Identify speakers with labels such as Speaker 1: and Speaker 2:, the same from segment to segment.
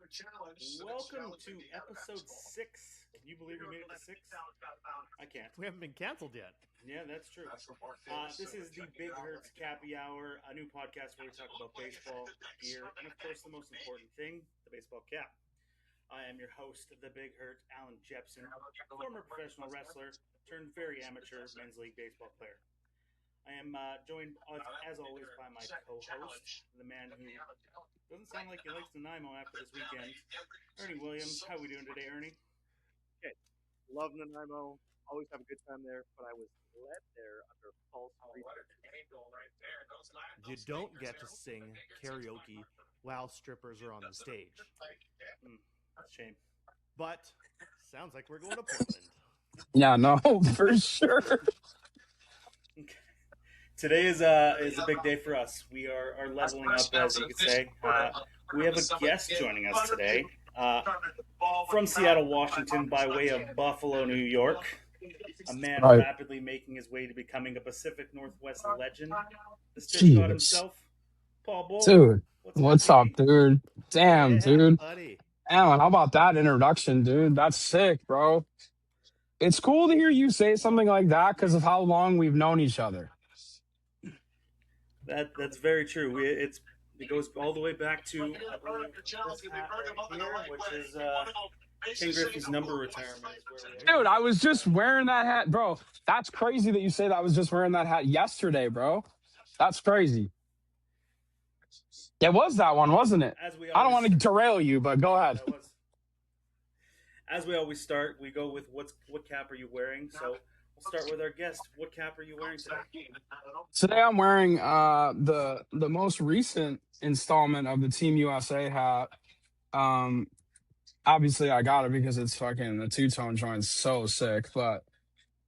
Speaker 1: Welcome to episode 6. Can you believe we made it to 6? I can't.
Speaker 2: We haven't been canceled yet.
Speaker 1: Yeah, that's true. This is the Big Hurts Cappy Hour, a new podcast where we talk about baseball, gear, and of course the most important thing, the baseball cap. I am your host, the Big Hurt, Allan Jepsen, former professional wrestler turned very amateur men's league baseball player. I am joined, as always, by my co-host, the man who doesn't sound like he likes Nanaimo after this weekend, Ernie Williams. How we doing today, Ernie?
Speaker 3: Okay, love Nanaimo. Always have a good time there, but I was led there under false pretenses.
Speaker 2: You don't get to sing karaoke while strippers are on the stage.
Speaker 1: Shame.
Speaker 2: But sounds like we're going to Portland.
Speaker 4: Yeah, no, for sure.
Speaker 1: Today is a big day for us. We are leveling up, as you could say. We have a guest joining us today from Seattle, Washington, by way of Buffalo, New York. A man rapidly making his way to becoming a Pacific Northwest legend. The Stitch God himself, Paul Boal.
Speaker 4: Dude, what's up, dude? Damn, dude.
Speaker 2: Buddy.
Speaker 4: Alan, how about that introduction, dude? That's sick, bro. It's cool to hear you say something like that because of how long we've known each other.
Speaker 1: That's very true. It goes all the way back to this hat right here, which is King Griffey's number retirement.
Speaker 4: Dude, I was just wearing that hat, bro. That's crazy that you say that I was just wearing that hat yesterday, bro. That's crazy. It was that one, wasn't it? I don't want to derail you, but go ahead.
Speaker 1: As we always start, we go with what cap are you wearing? So we'll start with our guest. What cap are you wearing today?
Speaker 4: Today I'm wearing the most recent installment of the Team USA hat. Obviously I got it because it's fucking the two-tone joint's so sick, but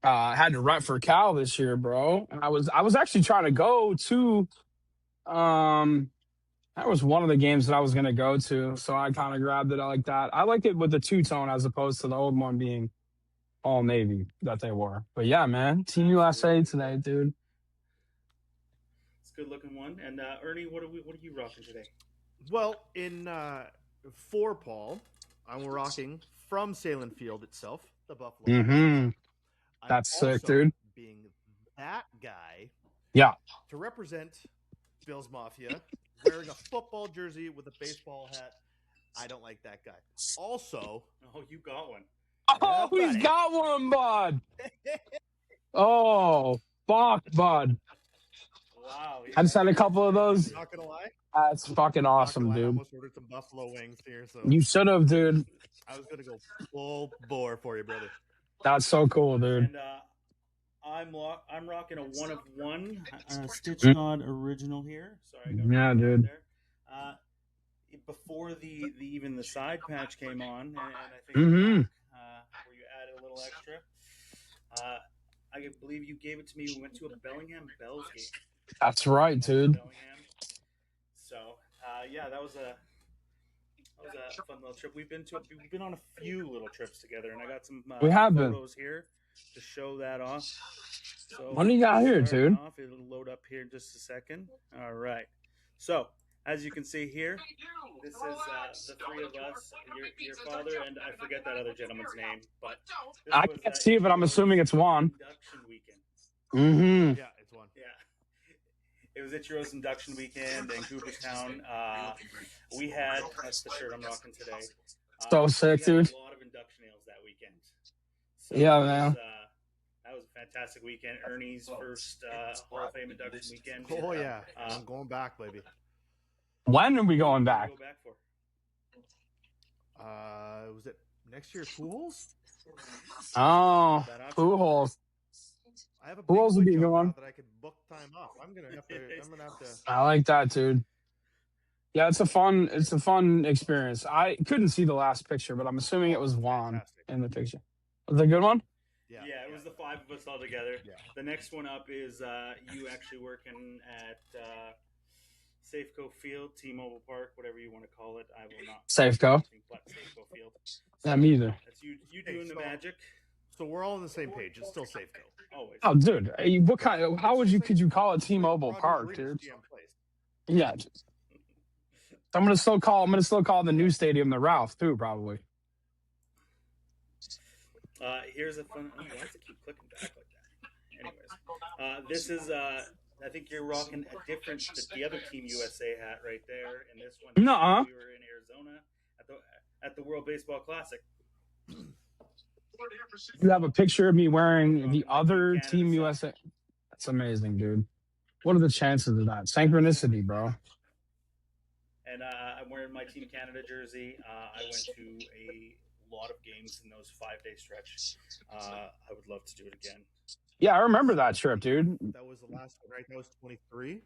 Speaker 4: I had to rep for Cal this year, bro. And I was actually trying to go to that was one of the games that I was gonna go to, so I kind of grabbed it like that. I like it with the two-tone as opposed to the old one being all navy that they wore. But yeah, man, Team USA today, dude.
Speaker 1: It's a good looking one. And Ernie, what are you rocking today?
Speaker 2: Well, for Paul, I'm rocking from Salem Field itself, the Buffalo.
Speaker 4: Mm-hmm. That's sick, dude.
Speaker 2: Being that guy.
Speaker 4: Yeah.
Speaker 2: To represent Bills Mafia, wearing a football jersey with a baseball hat. I don't like that guy. Also,
Speaker 1: you got one.
Speaker 4: Oh, yeah, he's got one, bud. Oh, fuck, bud.
Speaker 1: Wow.
Speaker 4: I just had a couple of those.
Speaker 2: Not gonna lie.
Speaker 4: That's fucking awesome, dude.
Speaker 2: I almost ordered some buffalo wings here. So
Speaker 4: you should have, dude.
Speaker 2: I was gonna go full bore for you, brother.
Speaker 4: That's so cool, dude.
Speaker 1: And I'm rocking a 1 of 1 Stitch God original here. Sorry, I got
Speaker 4: dude.
Speaker 1: There. Before even the side patch came on, and I think where you added a little extra. I believe you gave it to me. We went to a Bellingham Bells game.
Speaker 4: That's right, dude.
Speaker 1: So yeah, that was a fun little trip. We've been on a few little trips together, and I got some photos here to show that off. So
Speaker 4: what do you got here, dude?
Speaker 1: It'll load up here in just a second. All right. So as you can see here, this is the three of us, your father, and I forget that other gentleman's name, but
Speaker 4: I can't see it, but I'm assuming it's Juan.
Speaker 1: Induction weekend.
Speaker 4: Mm-hmm.
Speaker 2: Yeah, it's Juan.
Speaker 1: Yeah. It was Ichiro's induction weekend in Cooperstown. We had, that's the shirt I'm rocking today.
Speaker 4: So sick, dude.
Speaker 1: A lot of induction ales that weekend. So
Speaker 4: yeah, man.
Speaker 1: That was a fantastic weekend. Ernie's first Hall of Fame induction weekend.
Speaker 2: Oh, yeah. I'm going back, baby.
Speaker 4: When are we going back?
Speaker 1: Go back for?
Speaker 2: Was it next year, Pools?
Speaker 4: Oh, Pools.
Speaker 2: I have a
Speaker 4: Pools would be a good one.
Speaker 2: that I could book time off. I'm gonna have to.
Speaker 4: I like that, dude. Yeah, it's a fun experience. I couldn't see the last picture, but I'm assuming it was Juan in the picture. Was it a good one?
Speaker 1: Yeah, it was the 5 of us all together.
Speaker 2: Yeah.
Speaker 1: The next one up is you actually working at Safeco Field, T-Mobile Park, whatever you want to call it. I will not.
Speaker 4: Safeco.
Speaker 1: But Safeco Field.
Speaker 4: So, me either.
Speaker 1: That's you doing the magic.
Speaker 2: So we're all on the same page. It's still Safeco.
Speaker 1: Always.
Speaker 4: Oh, dude. What kind? How could you call it T-Mobile Park, dude? Yeah. I'm gonna still call the new stadium the Ralph too, probably.
Speaker 1: Here's a fun. Oh, why does it keep clicking back like that? Anyways, this is. I think you're rocking a different, the other Team USA hat right there. And this one,
Speaker 4: Nuh-uh.
Speaker 1: we were in Arizona at the World Baseball Classic.
Speaker 4: You have a picture of me wearing the other Team USA. That's amazing, dude. What are the chances of that? Synchronicity, bro.
Speaker 1: And I'm wearing my Team Canada jersey. I went to a lot of games in those 5-day stretch. I would love to do it again.
Speaker 4: Yeah, I remember that trip, dude.
Speaker 2: That was the last one, right? That was 23.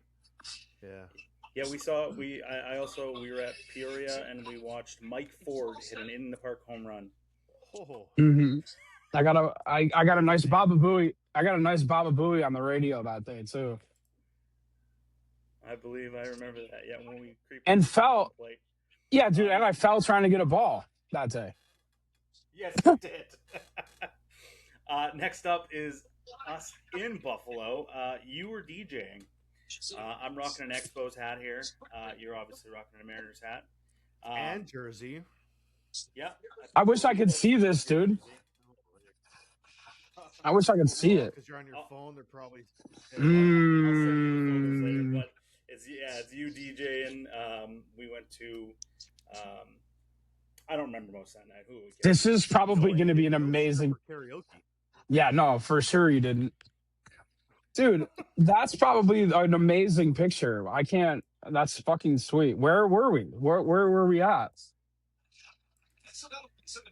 Speaker 2: Yeah.
Speaker 1: Yeah, we were at Peoria and we watched Mike Ford hit an in the park home run.
Speaker 2: Oh.
Speaker 4: Mm-hmm. I got a nice Baba Booey. I got a nice Baba Booey on the radio that day too.
Speaker 1: I believe I remember that. Yeah, when we
Speaker 4: and fell. Yeah, dude, and I fell trying to get a ball that day.
Speaker 1: Yes, you did. Next up is us in Buffalo. You were DJing. I'm rocking an Expos hat here. You're obviously rocking a Mariners hat.
Speaker 2: And jersey.
Speaker 1: Yeah.
Speaker 4: I wish I could see this, dude. I wish I could see it.
Speaker 2: Because you're on your phone, they're probably.
Speaker 1: I'll send you the photos later, but it's you DJing. We went to. I don't remember most of that night.
Speaker 4: This is probably going to be an amazing
Speaker 2: karaoke.
Speaker 4: Yeah, no, for sure you didn't, dude. That's probably an amazing picture. I can't. That's fucking sweet. Where were we? Where were we at?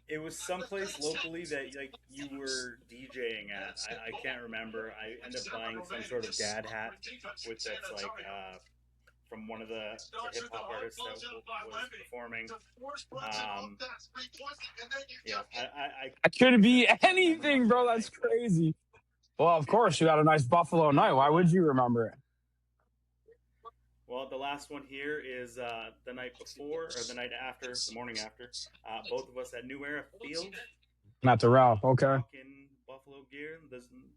Speaker 1: It was someplace locally that you were DJing at. I can't remember. I ended up buying some sort of dad hat, which that's from one of the hip hop artists that was performing. Yeah,
Speaker 4: I couldn't be anything, bro. That's crazy. Well, of course, you had a nice Buffalo night. Why would you remember it?
Speaker 1: Well, the last one here is the night before, or the night after, the morning after. Both of us at New Era Field.
Speaker 4: Not the Ralph, okay.
Speaker 1: In Buffalo gear.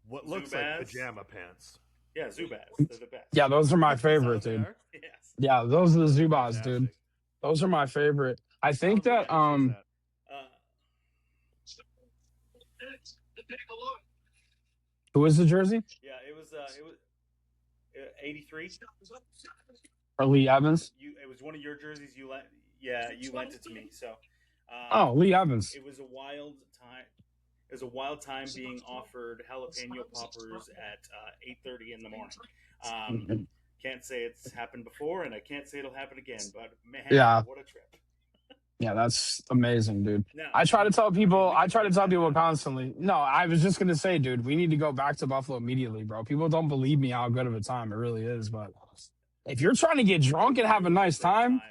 Speaker 2: What looks like pajama pants.
Speaker 1: Yeah, Zubaz. They're the best.
Speaker 4: Yeah, those are my favorite, dude.
Speaker 1: Yes.
Speaker 4: Yeah, those are the Zubaz, dude. Those are my favorite. I think that who is the jersey?
Speaker 1: Yeah, it was 83.
Speaker 4: Or Lee Evans?
Speaker 1: It was one of your jerseys. You lent it to me. So.
Speaker 4: Lee Evans.
Speaker 1: It was a wild time. It was a wild time being offered jalapeno poppers at 8:30 in the morning. Can't say it's happened before, and I can't say it'll happen again. But man, what a trip!
Speaker 4: Yeah, that's amazing, dude.
Speaker 1: No,
Speaker 4: I try to tell people constantly. No, I was just gonna say, dude, we need to go back to Buffalo immediately, bro. People don't believe me how good of a time it really is, but if you're trying to get drunk and have a nice time,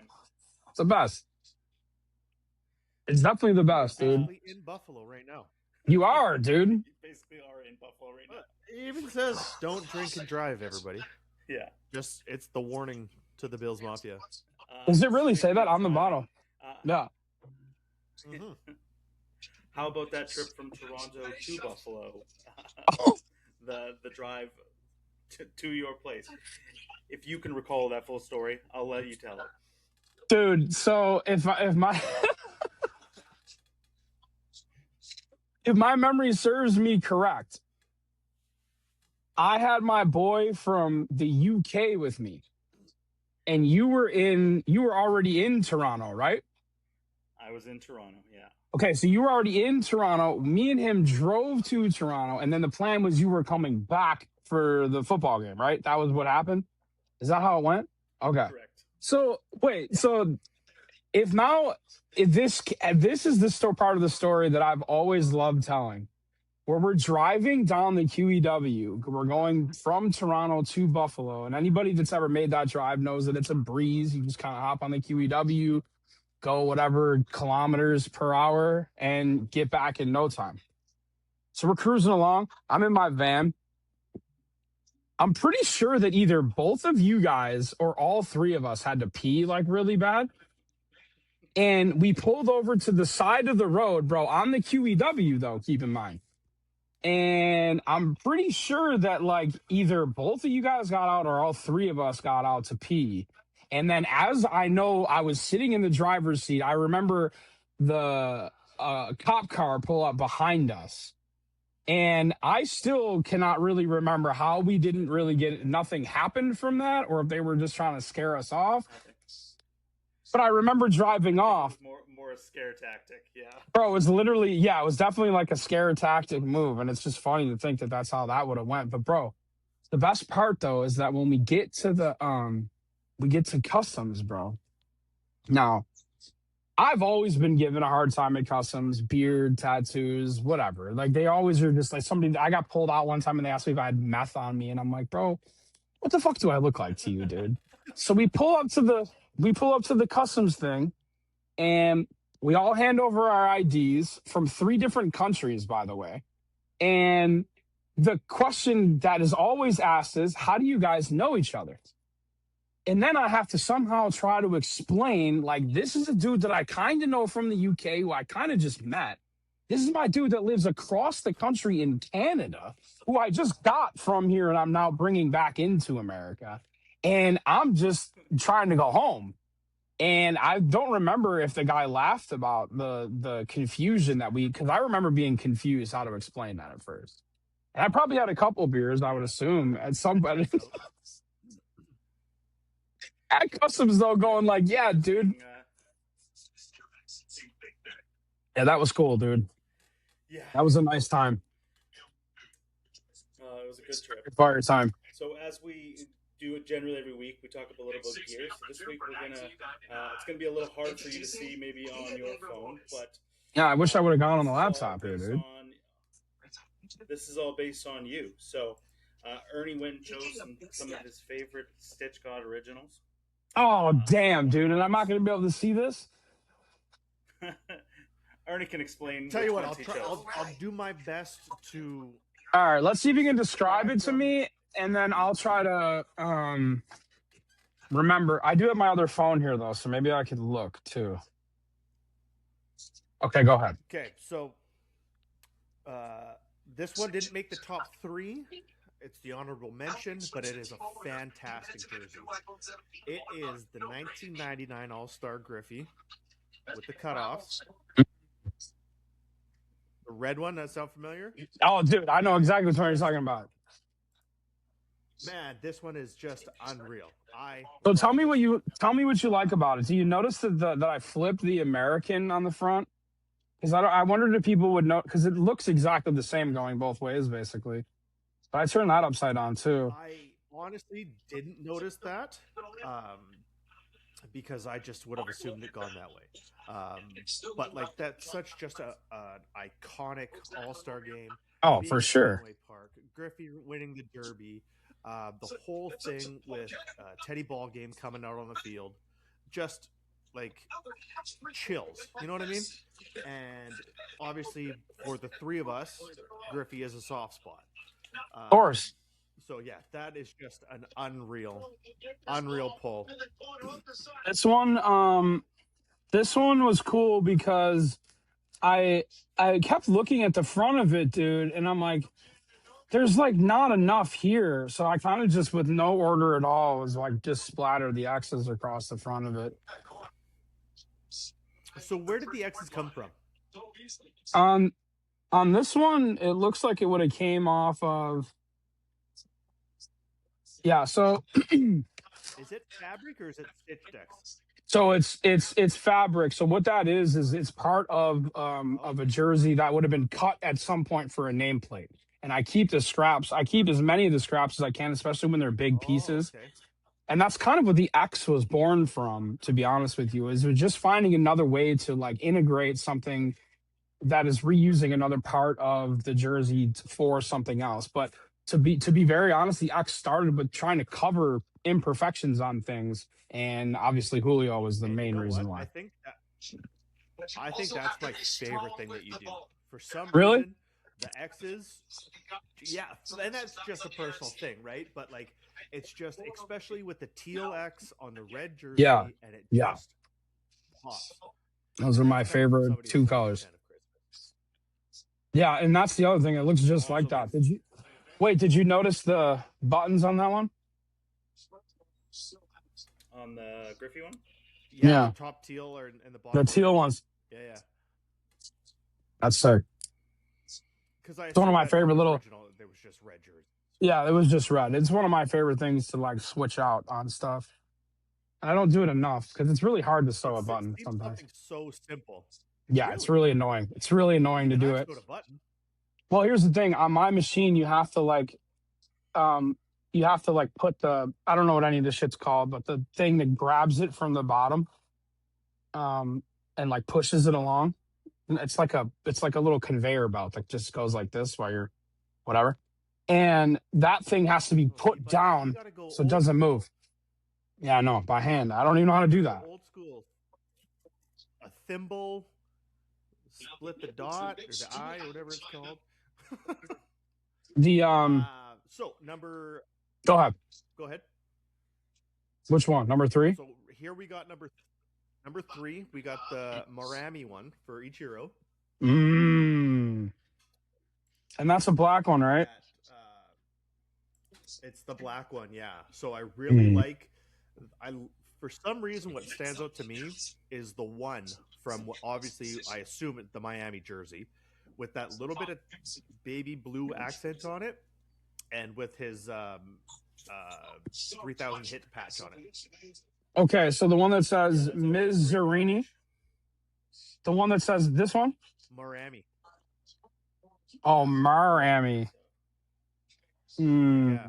Speaker 4: it's the best. It's definitely the best, dude.
Speaker 2: In Buffalo right now.
Speaker 4: You are, dude.
Speaker 1: You basically are in Buffalo right now.
Speaker 2: It even says, "Don't drink and drive, everybody."
Speaker 1: Yeah.
Speaker 2: It's the warning to the Bills Mafia.
Speaker 4: Does it really say that on the bottle? Yeah.
Speaker 2: Mm-hmm.
Speaker 1: How about that trip from Toronto to Buffalo? The drive to your place. If you can recall that full story, I'll let you tell it.
Speaker 4: Dude, so if my if my memory serves me correct, I had my boy from the UK with me, and you were already in Toronto, right?
Speaker 1: I was in Toronto, yeah.
Speaker 4: Okay, so you were already in Toronto. Me and him drove to Toronto, and then the plan was you were coming back for the football game, right? That was what happened? Is that how it went? Okay.
Speaker 1: Correct.
Speaker 4: So, wait, so if this is the part of the story that I've always loved telling, where we're driving down the QEW, we're going from Toronto to Buffalo, and anybody that's ever made that drive knows that it's a breeze. You just kind of hop on the QEW, go whatever kilometers per hour, and get back in no time. So we're cruising along. I'm in my van. I'm pretty sure that either both of you guys or all three of us had to pee like really bad. And we pulled over to the side of the road, bro, on the QEW, though, keep in mind. And I'm pretty sure that, like, either both of you guys got out or all three of us got out to pee. And then as I know, I was sitting in the driver's seat. I remember the cop car pull up behind us. And I still cannot really remember how we didn't really nothing happened from that, or if they were just trying to scare us off. But I remember driving off.
Speaker 1: It was more a scare tactic, yeah.
Speaker 4: Bro, it was literally, it was definitely like a scare tactic move. And it's just funny to think that that's how that would have went. But bro, the best part though is that when we get to we get to customs, bro. Now, I've always been given a hard time at customs, beard, tattoos, whatever. Like they always are just like somebody. I got pulled out one time and they asked me if I had meth on me, and I'm like, bro, what the fuck do I look like to you, dude? So we pull up to the customs thing, and we all hand over our IDs from 3 different countries, by the way. And the question that is always asked is, how do you guys know each other? And then I have to somehow try to explain, like, this is a dude that I kind of know from the UK who I kind of just met. This is my dude that lives across the country in Canada, who I just got from here and I'm now bringing back into America. And I'm just trying to go home. And I don't remember if the guy laughed about the confusion that because I remember being confused how to explain that at first. And I probably had a couple beers, I would assume, at somebody. At customs, though, going like, yeah, dude. Yeah, that was cool, dude.
Speaker 1: Yeah.
Speaker 4: That was a nice time.
Speaker 1: It was a good trip.
Speaker 4: Fire time.
Speaker 1: So as we do it generally every week, we talk a little about gear. So this week we're gonna it's gonna be a little hard for you to see maybe on your phone, but
Speaker 4: yeah, I wish I would have gone on the laptop here, dude.
Speaker 1: This is all based on you. So Ernie went and chose some of his favorite Stitch God originals.
Speaker 4: Oh damn, dude! And I'm not gonna be able to see this.
Speaker 1: Ernie can explain.
Speaker 2: Tell you what, I'll do my best to.
Speaker 4: All right, let's see if you can describe it to me, and then I'll try to remember. I do have my other phone here though, so maybe I could look too. Okay, go ahead.
Speaker 2: Okay, so this one didn't make the top 3. It's the honorable mention, but it is a fantastic jersey. It is the 1999 All-Star Griffey with the cutoffs. The red one, that sound familiar?
Speaker 4: Oh, dude, I know exactly what you're talking about.
Speaker 2: Man, this one is just unreal.
Speaker 4: So tell me what you like about it. Do you notice that I flipped the American on the front? Because I wondered if people would know, because it looks exactly the same going both ways, basically. But I turned that upside down too.
Speaker 2: I honestly didn't notice that because I just would have assumed it gone that way. But like that's such just an iconic All-Star game.
Speaker 4: Oh, for sure.
Speaker 2: Park, Griffey winning the Derby, the whole thing with Teddy Ball game coming out on the field, just like chills. You know what I mean? And obviously for the 3 of us, Griffey is a soft spot.
Speaker 4: Of course.
Speaker 2: So yeah, that is just an unreal pull.
Speaker 4: This one was cool because I kept looking at the front of it, dude, and I'm like, there's like not enough here. So I kind of just, with no order at all, was like just splatter the X's across the front of it.
Speaker 2: So where did the X's come from?
Speaker 4: On this one, it looks like it would have came off of. Yeah, so
Speaker 2: is it fabric or is it Stitch X?
Speaker 4: So it's fabric. So what that is it's part of a jersey that would have been cut at some point for a nameplate. And I keep the scraps. I keep as many of the scraps as I can, especially when they're big pieces. Okay. And that's kind of what the X was born from, to be honest with you, is just finding another way to like integrate something that is reusing another part of the jersey for something else. But to be very honest, the X started with trying to cover imperfections on things, and obviously Julio was the main reason why.
Speaker 2: I think that's my favorite thing that you do. For some
Speaker 4: reason,
Speaker 2: the X's, yeah, and that's just a personal thing, right? But like, it's just, especially with the teal X on the red jersey, and it just pops.
Speaker 4: Those are my favorite 2 colors. Yeah, and that's the other thing. It looks just like that. Did you notice the buttons on that one?
Speaker 1: On the Griffey one?
Speaker 2: Yeah. The top teal or in the bottom.
Speaker 4: The teal ones.
Speaker 2: Yeah.
Speaker 4: That's sick.
Speaker 2: Because it's
Speaker 4: one of my favorite little.
Speaker 2: There was just red jersey.
Speaker 4: Yeah, it was just red. It's one of my favorite things to like switch out on stuff. I don't do it enough because it's really hard to sew a button sometimes.
Speaker 2: Something so simple.
Speaker 4: Yeah, really? It's really annoying. It's really annoying to do it. Well, here's the thing. On my machine, you have to like put the, I don't know what any of this shit's called, but the thing that grabs it from the bottom, and like pushes it along. It's like a little conveyor belt that just goes like this while you're whatever. And that thing has to be put down so it doesn't move. Yeah, I know, by hand. I don't even know how to do that.
Speaker 2: Old school. A thimble, split the dot or the I or whatever it's called. So number.
Speaker 4: Go ahead.
Speaker 2: Go ahead.
Speaker 4: Which one? Number 3?
Speaker 2: So here we got number 3. We got the Miami one for Ichiro.
Speaker 4: And that's a black one, right?
Speaker 2: It's the black one, yeah. So I really like. For some reason, what stands out to me is the one from what obviously I assume it's the Miami jersey, with that little bit of baby blue accent on it, and with his 3,000 hit patch on it.
Speaker 4: Okay, so the one that says Mizzarini, the one that says this one,
Speaker 2: Miami.
Speaker 4: Oh, Miami. Yeah.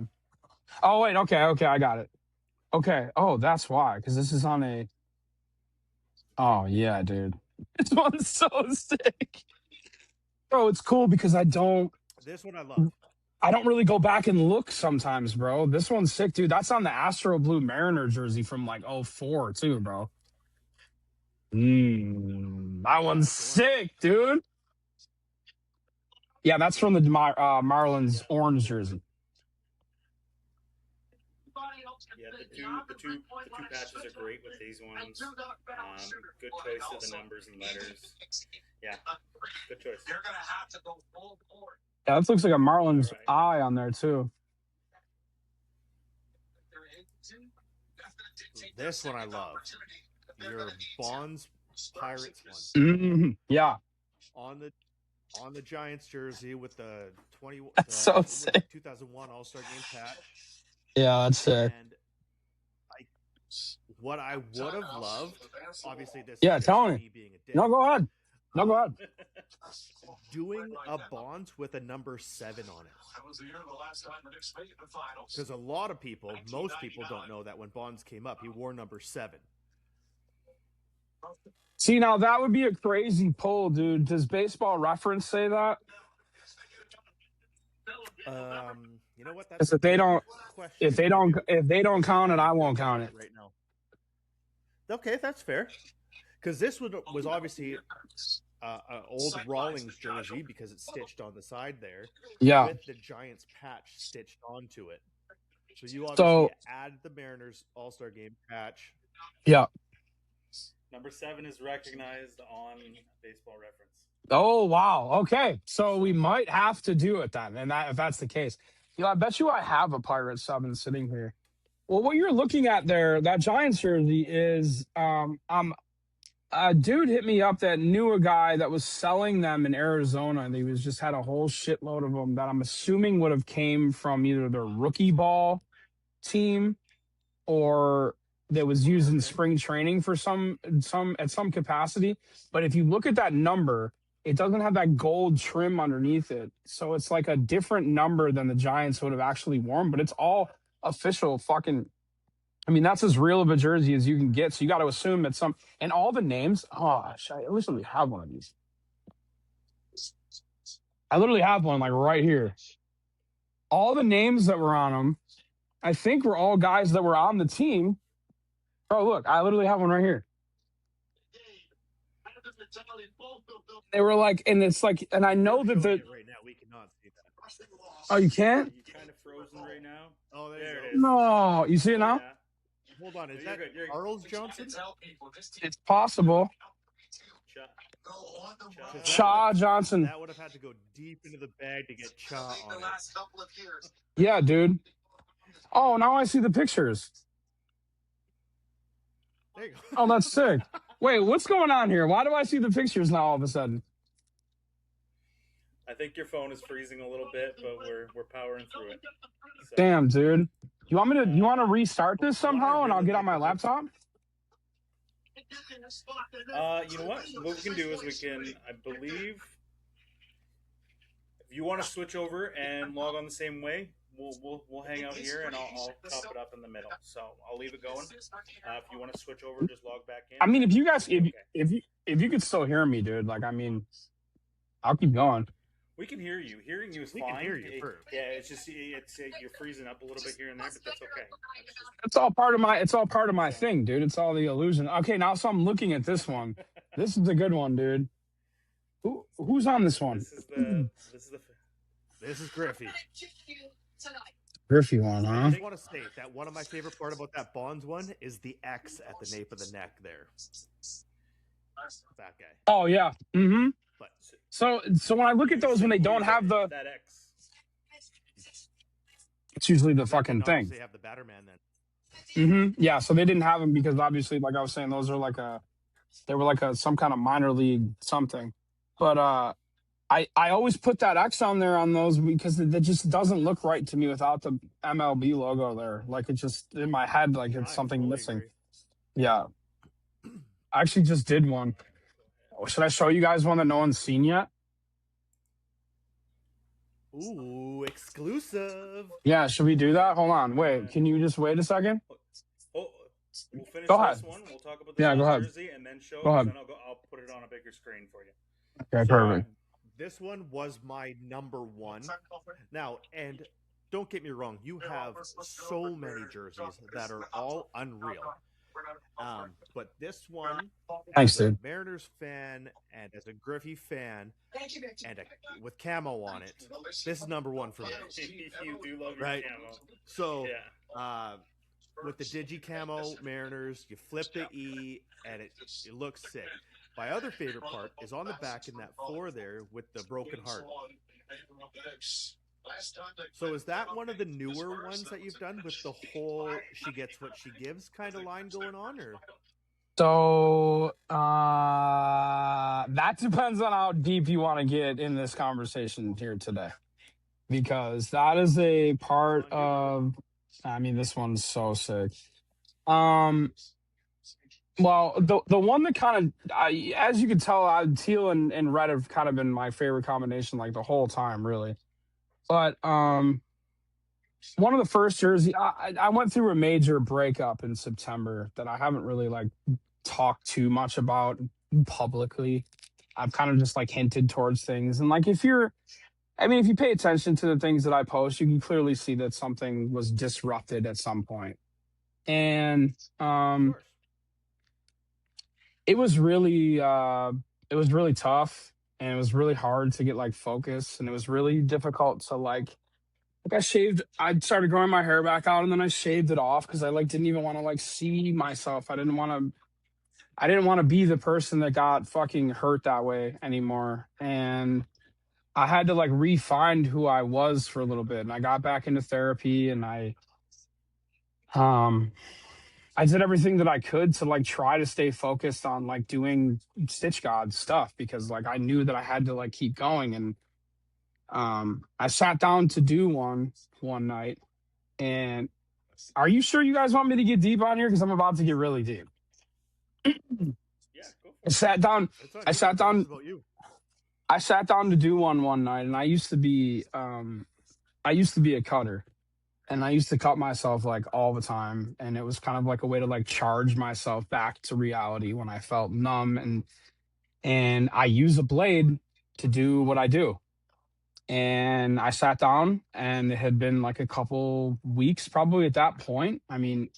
Speaker 4: Oh wait, okay, I got it. Okay. Oh, that's why. Because this is on a. Oh yeah, dude. This one's so sick, bro. It's cool because I don't.
Speaker 2: This one I love.
Speaker 4: I don't really go back and look sometimes, bro. This one's sick, dude. That's on the Astro Blue Mariner jersey from like 2004 too, bro. That one's sick, dude. Yeah, that's from the Marlins orange jersey.
Speaker 1: Yeah, the two patches are great with these ones. Good choice of the numbers and letters. Yeah, good choice.
Speaker 4: Yeah, this looks like a Marlins eye on there too.
Speaker 2: This one I love. Your Bonds Pirates one.
Speaker 4: Yeah.
Speaker 2: On the Giants jersey with the 2001 All-Star Game patch.
Speaker 4: Yeah, that's sick.
Speaker 2: And what I would have loved, obviously this.
Speaker 4: Yeah, tell me.
Speaker 2: Being a dick,
Speaker 4: no, go ahead.
Speaker 2: Doing a Bonds with a number 7 on it. Because a lot of people, most people don't know that when Bonds came up, he wore number 7.
Speaker 4: See, now that would be a crazy poll, dude. Does Baseball Reference say that?
Speaker 2: You know what?
Speaker 4: That's if they don't count it, I won't count it
Speaker 2: right now. Okay, that's fair. Because this was obviously an old Rawlings jersey because it's stitched on the side there.
Speaker 4: Yeah.
Speaker 2: With the Giants patch stitched onto it. So you obviously add the Mariners All-Star Game patch.
Speaker 4: Yeah.
Speaker 1: Number 7 is recognized on Baseball Reference.
Speaker 4: Oh, wow. Okay. So we might have to do it then. And if that's the case. I bet you I have a Pirate 7 sitting here. Well, what you're looking at there, that Giants jersey is a dude hit me up that knew a guy that was selling them in Arizona, and he just had a whole shitload of them that I'm assuming would have came from either their rookie ball team or that was used in spring training for some capacity. But if you look at that number, it doesn't have that gold trim underneath it. So it's like a different number than the Giants would have actually worn, but it's all official fucking. I mean, that's as real of a jersey as you can get. So you got to assume that and all the names. Oh, I literally have one of these. I literally have one like right here. All the names that were on them, I think were all guys that were on the team. Oh, look, I literally have one right here. They were like, and it's like, and I know that the.
Speaker 2: Right now, we cannot see that.
Speaker 4: Oh, you can't?
Speaker 1: Are you kind of frozen right now?
Speaker 2: Oh, there it is.
Speaker 4: No, you see it now?
Speaker 1: Yeah.
Speaker 2: Hold on, is that Charles Johnson?
Speaker 4: It's possible. Cha Johnson.
Speaker 2: That would have had to go deep into the bag to get Cha on it.
Speaker 4: Yeah, dude. Oh, now I see the pictures.
Speaker 2: There you go.
Speaker 4: Oh, that's sick. Wait, what's going on here? Why do I see the pictures now all of a sudden?
Speaker 1: I think your phone is freezing a little bit, but we're powering through it. So,
Speaker 4: damn, dude. You want to restart this somehow, and I'll get on my laptop?
Speaker 1: You know what? What we can do is I believe, if you want to switch over and log on the same way, we'll hang out here, and I'll top it up in the middle. So I'll leave it going. If you want to switch over, just log back in.
Speaker 4: I mean, if you guys, if you could still hear me, dude, like, I mean, I'll keep going.
Speaker 1: We can hear you. Hearing you is fine.
Speaker 2: We can hear you.
Speaker 1: It's just you're freezing up a little bit here and there, but that's okay.
Speaker 4: It's all part of my thing, dude. It's all the illusion. Okay, now so I'm looking at this one. This is a good one, dude. Who's on this one?
Speaker 2: This is Griffey.
Speaker 4: Griffey one, huh?
Speaker 2: I just want to state that one of my favorite part about that Bonds one is the X at the nape of the neck there. That guy.
Speaker 4: Oh yeah. Mm-hmm.
Speaker 2: But
Speaker 4: so when I look at those when they don't have the
Speaker 1: that X,
Speaker 4: it's usually the fucking thing.
Speaker 2: They have the Batterman then.
Speaker 4: Mm-hmm. Yeah, so they didn't have them because obviously, like I was saying, those are they were like some kind of minor league something. But I always put that X on there on those because it just doesn't look right to me without the MLB logo there. Like it just in my head, like it's something missing.
Speaker 2: Agree.
Speaker 4: Yeah, I actually just did one. Should I show you guys one that no one's seen yet?
Speaker 2: Ooh, exclusive.
Speaker 4: Yeah, should we do that? Hold on, wait. Can you just wait a second?
Speaker 1: Oh, we'll finish
Speaker 4: go
Speaker 1: this
Speaker 4: ahead.
Speaker 1: one. We'll talk about the
Speaker 4: go ahead.
Speaker 1: jersey and then show.
Speaker 4: Go ahead.
Speaker 1: And then I'll put it on a bigger screen for you.
Speaker 4: Okay, perfect.
Speaker 2: This one was my number one. Now, and don't get me wrong, you have so many jerseys that are all unreal. But this one,
Speaker 4: thanks,
Speaker 2: as a
Speaker 4: dude.
Speaker 2: Mariners fan and as a Griffey fan, and with camo on it, this is number one for me.
Speaker 1: You do love your
Speaker 2: right?
Speaker 1: camo.
Speaker 2: So, with the Digi Camo Mariners, you flip the E, and it looks sick. My other favorite part is on the back in that 4 there with the broken heart. So is that one of the newer ones that you've done with the whole "she gets what she gives" kind of line going on, or?
Speaker 4: So that depends on how deep you want to get in this conversation here today, because that is a part of. I mean, this one's so sick. Well, the one that kind of, as you can tell, teal and red have kind of been my favorite combination like the whole time, really. But one of the first jerseys, I went through a major breakup in September that I haven't really like talked too much about publicly. I've kind of just like hinted towards things, and like if you pay attention to the things that I post, you can clearly see that something was disrupted at some point, and it was really tough, and it was really hard to get like focus, and it was really difficult to like I started growing my hair back out, and then I shaved it off because I like didn't even want to like see myself. I didn't want to be the person that got fucking hurt that way anymore. And I had to like re-find who I was for a little bit. And I got back into therapy, and I did everything that I could to like try to stay focused on like doing Stitch God stuff, because like I knew that I had to like keep going. And I sat down to do one night, and are you sure you guys want me to get deep on here? Because I'm about to get really deep.
Speaker 1: Yeah, go for it.
Speaker 4: I sat down to do one night, and I used to be a cutter, and I used to cut myself like all the time, and it was kind of like a way to like charge myself back to reality when I felt numb, and I use a blade to do what I do. And I sat down, and it had been like a couple weeks probably at that point. I mean,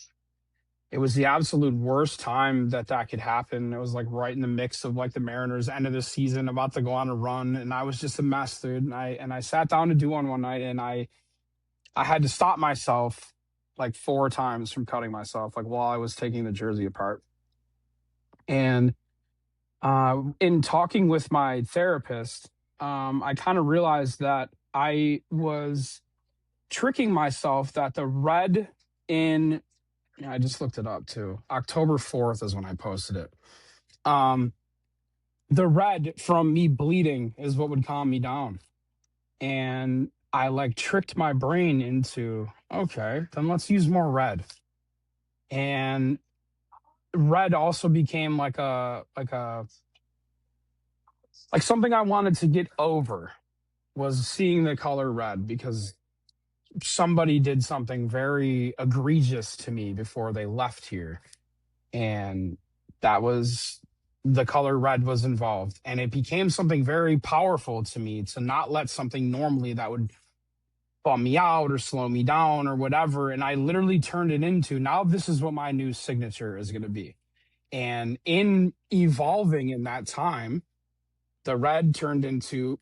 Speaker 4: it was the absolute worst time that could happen. It was like right in the mix of like the Mariners' end of the season, about to go on a run, and I was just a mess, dude. And I sat down to do one night, and I had to stop myself like 4 times from cutting myself, like while I was taking the jersey apart. And in talking with my therapist, I kind of realized that I was tricking myself that the red in Yeah, I just looked it up too. October 4th is when I posted it. The red from me bleeding is what would calm me down. And I like tricked my brain into, okay, then let's use more red. And red also became like something I wanted to get over was seeing the color red because somebody did something very egregious to me before they left here. And that was the color red was involved. And it became something very powerful to me to not let something normally that would bum me out or slow me down or whatever. And I literally turned it into now this is what my new signature is going to be. And in evolving in that time, the red turned into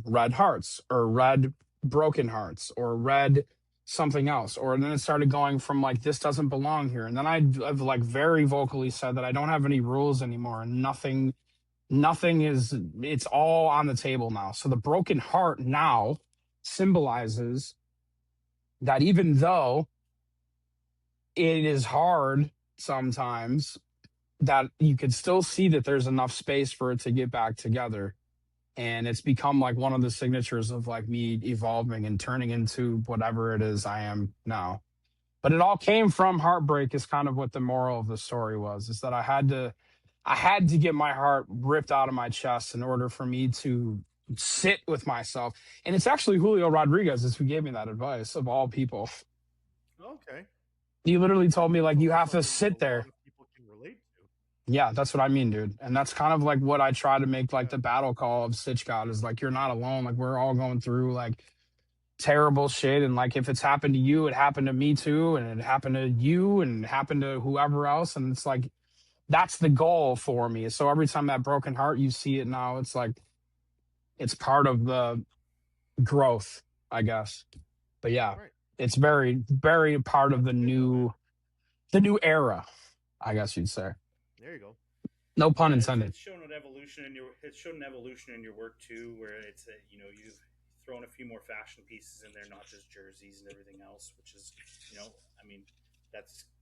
Speaker 4: red hearts or red broken hearts or red something else. Or then it started going from like, this doesn't belong here. And then I've like very vocally said that I don't have any rules anymore and nothing is, it's all on the table now. So the broken heart now symbolizes that even though it is hard sometimes, that you could still see that there's enough space for it to get back together. And it's become like one of the signatures of like me evolving and turning into whatever it is I am now. But it all came from heartbreak is kind of what the moral of the story was, is that I had to get my heart ripped out of my chest in order for me to sit with myself. And it's actually Julio Rodriguez who gave me that advice of all people.
Speaker 2: Okay.
Speaker 4: He literally told me like, you have to sit there.
Speaker 2: People can relate to.
Speaker 4: Yeah, that's what I mean, dude. And that's kind of like what I try to make like the battle call of Stitch God is like, you're not alone. Like we're all going through like terrible shit. And like, if it's happened to you, it happened to me too. And it happened to you and it happened to whoever else. And it's like, that's the goal for me. So every time that broken heart, you see it now, it's like, it's part of the growth, I guess. But yeah, right. It's very, very part of the new era, I guess you'd say.
Speaker 2: There you go.
Speaker 4: No pun intended.
Speaker 1: It's shown an evolution in your work too, where it's you've thrown a few more fashion pieces in there, not just jerseys and everything else, which is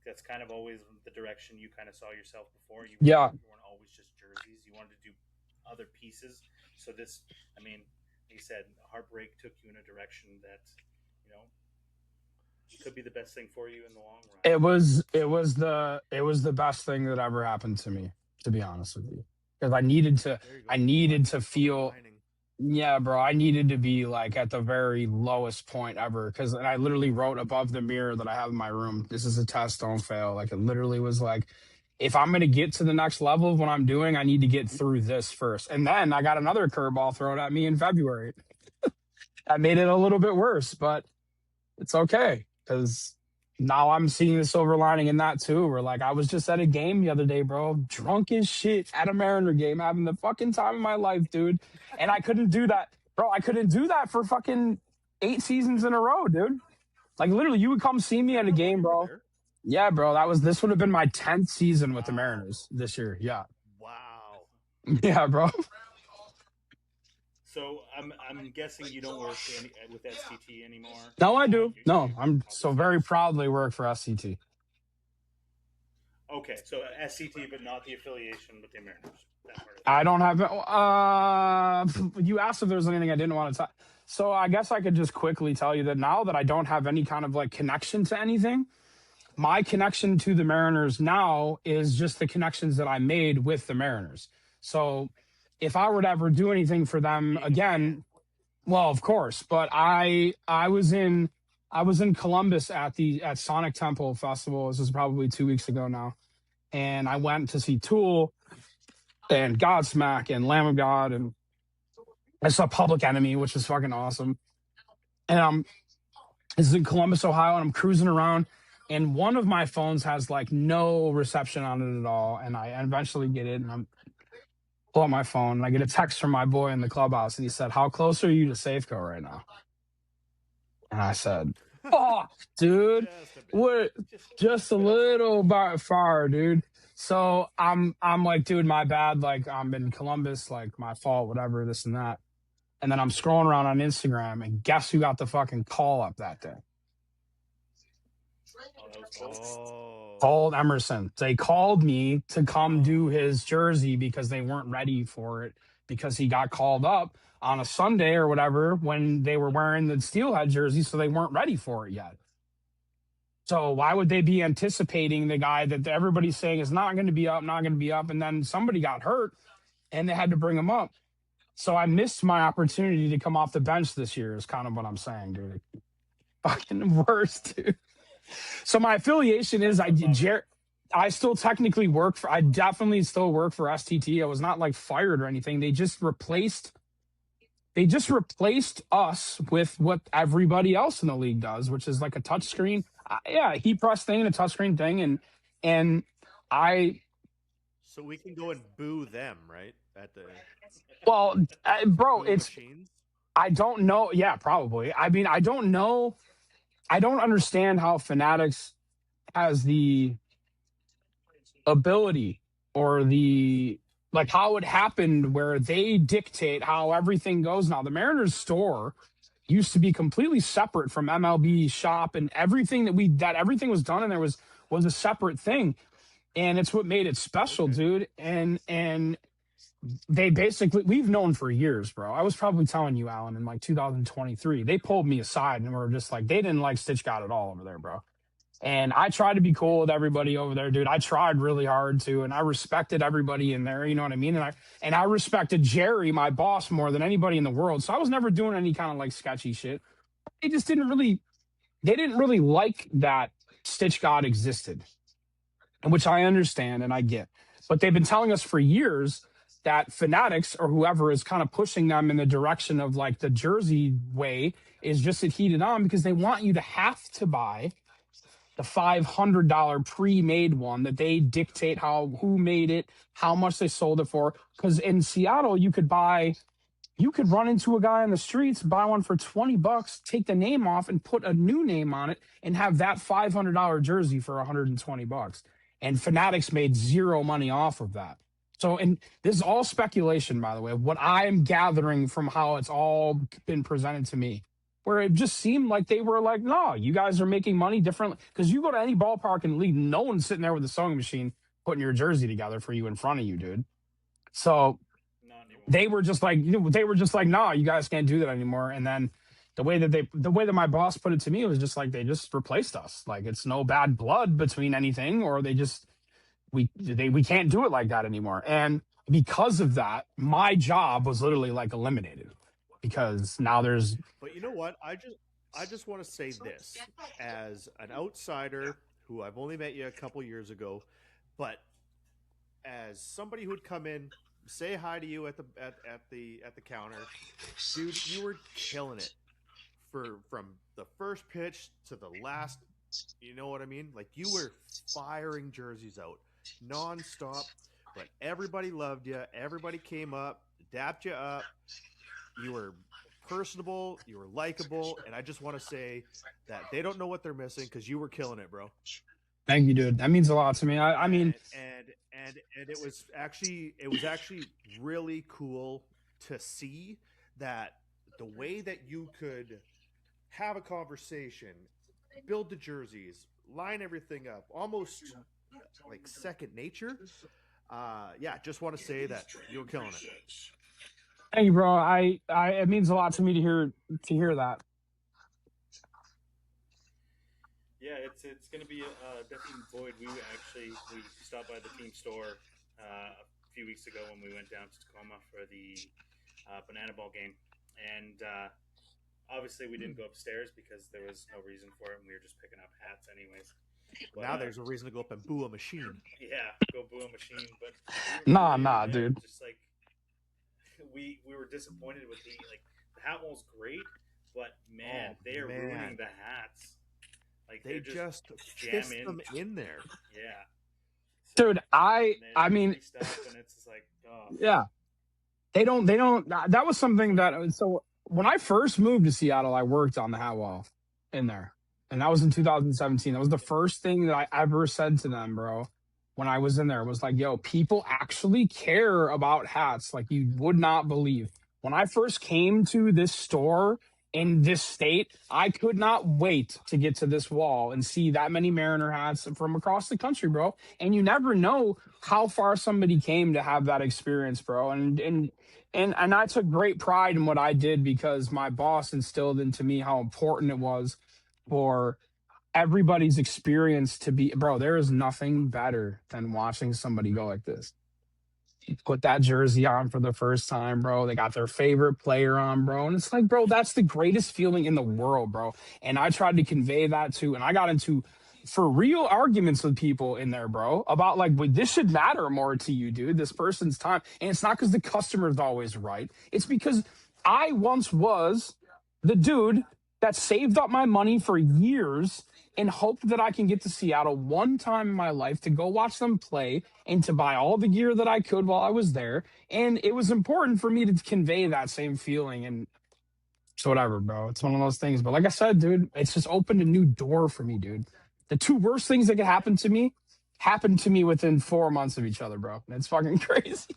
Speaker 1: that's kind of always the direction you kind of saw yourself before. You weren't always just jerseys. You wanted to do other pieces. So this, like you said, heartbreak took you in a direction that could be the best thing for you in the long run.
Speaker 4: It was the best thing that ever happened to me, to be honest with you, because I needed to feel. Yeah, bro, I needed to be like at the very lowest point ever, because I literally wrote above the mirror that I have in my room, "This is a test, don't fail." Like it literally was like, if I'm going to get to the next level of what I'm doing, I need to get through this first. And then I got another curveball thrown at me in February. I made it a little bit worse, but it's okay, because now I'm seeing the silver lining in that too. Where like I was just at a game the other day, bro, drunk as shit at a Mariner game, having the fucking time of my life, dude. And I couldn't do that, bro. I couldn't do that for fucking 8 seasons in a row, dude. Like literally, you would come see me at a game, bro. Yeah, bro. This would have been my 10th season with the Mariners this year. Yeah.
Speaker 2: Wow.
Speaker 4: Yeah, bro.
Speaker 1: So I'm guessing you don't work with SCT anymore.
Speaker 4: No, I do. No, I'm so very proudly work for SCT.
Speaker 1: Okay, so SCT, but not the affiliation with the Mariners.
Speaker 4: I don't have. You asked if there was anything I didn't want to talk. So I guess I could just quickly tell you that now that I don't have any kind of like connection to anything, my connection to the Mariners now is just the connections that I made with the Mariners. So if I were to ever do anything for them again, well, of course. But I was in Columbus at Sonic Temple Festival. This was probably 2 weeks ago now, and I went to see Tool and Godsmack and Lamb of God, and I saw Public Enemy, which was fucking awesome. And this is in Columbus, Ohio, and I'm cruising around, and one of my phones has like no reception on it at all, and I eventually get it, and I'm pull out my phone, and I get a text from my boy in the clubhouse, and he said, "How close are you to Safeco right now?" And I said, "Fuck, dude, what? Just a little bit far, dude." So I'm like, dude, my bad. Like I'm in Columbus, like my fault, whatever, this and that. And then I'm scrolling around on Instagram, and guess who got the fucking call up that day? Called Emerson. They called me to come do his jersey because they weren't ready for it because he got called up on a Sunday or whatever when they were wearing the Steelhead jersey, so they weren't ready for it yet. So why would they be anticipating the guy that everybody's saying is not going to be up, and then somebody got hurt and they had to bring him up. So I missed my opportunity to come off the bench this year is kind of what I'm saying, dude. Fucking worst, dude. So my affiliation is I still technically work for, I definitely still work for STT. I was not like fired or anything. They just replaced us with what everybody else in the league does, which is like a touchscreen. Heat press thing and a touchscreen thing. And I.
Speaker 2: So we can go and boo them, right?
Speaker 4: Bro, it's, machines? I don't know. Yeah, probably. I mean, I don't know. I don't understand how Fanatics has the ability or how it happened where they dictate how everything goes now. The Mariners store used to be completely separate from MLB shop, and everything everything was done and there was a separate thing. And it's what made it special, dude. And they basically, we've known for years, bro. I was probably telling you, Allan, in like 2023, they pulled me aside and were just like, they didn't like Stitch God at all over there, bro. And I tried to be cool with everybody over there, dude. I tried really hard to, and I respected everybody in there. You know what I mean? And I respected Jerry, my boss, more than anybody in the world. So I was never doing any kind of like sketchy shit. They didn't really like that Stitch God existed, which I understand and I get. But they've been telling us for years that Fanatics or whoever is kind of pushing them in the direction of like the jersey way is just heated on because they want you to have to buy the $500 pre-made one that they dictate who made it, how much they sold it for. Because in Seattle, you could run into a guy in the streets, buy one for $20, take the name off and put a new name on it and have that $500 jersey for $120. And Fanatics made zero money off of that. So, and this is all speculation, by the way, what I'm gathering from how it's all been presented to me, where it just seemed like they were like, no, you guys are making money differently. Because you go to any ballpark in the league, no one's sitting there with a sewing machine putting your jersey together for you in front of you, dude. So they were just like, no, you guys can't do that anymore. And then the way that my boss put it to me was just like, they just replaced us. Like, it's no bad blood between anything, or we can't do it like that anymore. And because of that, my job was literally like eliminated because now there's.
Speaker 2: But you know what? I just want to say this as an outsider who I've only met you a couple years ago, but as somebody who would come in, say hi to you at the counter, dude, you were killing it from the first pitch to the last. You know what I mean? Like, you were firing jerseys out nonstop, but everybody loved you. Everybody came up, dapped you up. You were personable, you were likable, and I just want to say that they don't know what they're missing because you were killing it, bro.
Speaker 4: Thank you, dude. That means a lot to me. I mean,
Speaker 2: and it was actually really cool to see that the way that you could have a conversation, build the jerseys, line everything up, almost like second nature. Just want to say that you were killing it.
Speaker 4: Thank you, bro. It means a lot to me to hear that.
Speaker 1: Yeah, it's going to be definitely void. We stopped by the team store a few weeks ago when we went down to Tacoma for the banana ball game, and obviously we didn't go upstairs because there was no reason for it, and we were just picking up hats anyways. But,
Speaker 2: now there's a reason to go up and boo a machine.
Speaker 1: Yeah, go boo a machine. But
Speaker 4: nah, dude.
Speaker 1: Just like we were disappointed with the hat wall's great, but man, they are ruining the hats. Like,
Speaker 2: they just fist them in there.
Speaker 1: Yeah,
Speaker 4: dude. I mean,
Speaker 1: stuff, and it's just like, oh.
Speaker 4: Yeah, they don't. That was something that. So when I first moved to Seattle, I worked on the hat wall in there. And that was in 2017. That was the first thing that I ever said to them, bro, when I was in there. Was like, yo, people actually care about hats like you would not believe. When I first came to this store in this state, I could not wait to get to this wall and see that many Mariner hats from across the country, bro. And you never know how far somebody came to have that experience, bro. And I took great pride in what I did because my boss instilled into me how important it was for everybody's experience to be, bro. There is nothing better than watching somebody go like this. Put that jersey on for the first time, bro. They got their favorite player on, bro. And it's like, bro, that's the greatest feeling in the world, bro. And I tried to convey that too. And I got into for real arguments with people in there, bro, about like, well, this should matter more to you, dude. This person's time. And it's not because the customer's always right. It's because I once was the dude that saved up my money for years and hoped that I can get to Seattle one time in my life to go watch them play and to buy all the gear that I could while I was there. And it was important for me to convey that same feeling. And it's whatever, bro. It's one of those things. But like I said, dude, it's just opened a new door for me, dude. The two worst things that could happen to me happened to me within 4 months of each other, bro. And it's fucking crazy.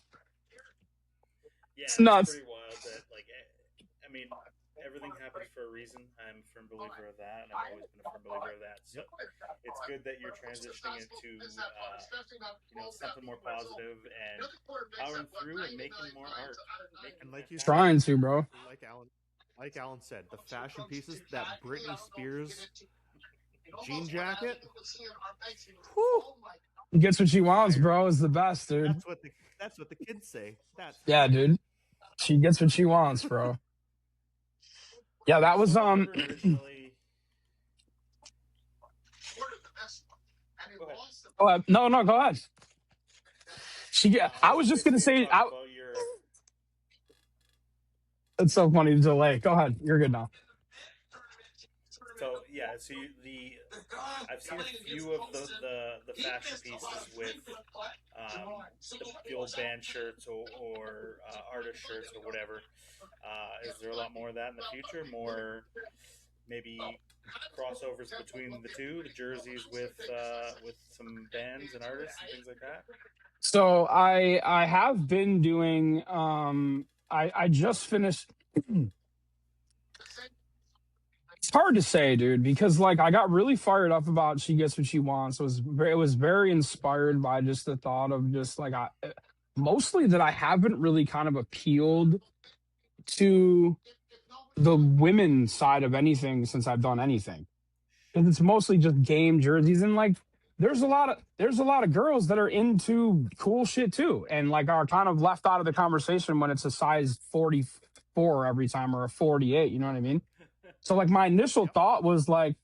Speaker 1: Yeah,
Speaker 4: it's nuts.
Speaker 1: Pretty wild that, like, I mean, everything happens for a reason. I'm a firm believer of that, and I've always been a firm believer of that. So it's good that you're transitioning into, something more positive and powering through and making more art.
Speaker 2: And like you
Speaker 4: trying to, bro.
Speaker 2: Like Allan said, the fashion pieces, that Britney Spears jean jacket. Whew.
Speaker 4: He gets what she wants, bro. Is the best, dude.
Speaker 2: That's what the kids say.
Speaker 4: Yeah, dude. She gets what she wants, bro. Yeah, that was
Speaker 1: no,
Speaker 4: go ahead. I was just gonna say. It's so funny to delay. Go ahead. You're good now.
Speaker 1: So yeah, I've seen a few of the fashion pieces with the old band shirts or artist shirts or whatever. Is there a lot more of that in the future? More maybe crossovers between the two, the jerseys with some bands and artists and things like that?
Speaker 4: So I have been doing I just finished. It's hard to say, dude, because like I got really fired up about She Gets What She Wants. It was very inspired by just the thought of just like mostly that I haven't really kind of appealed to the women side of anything since I've done anything. And it's mostly just game jerseys, and like there's a lot of girls that are into cool shit too, and like are kind of left out of the conversation when it's a size 44 every time or a 48, you know what I mean? So like my initial thought was like,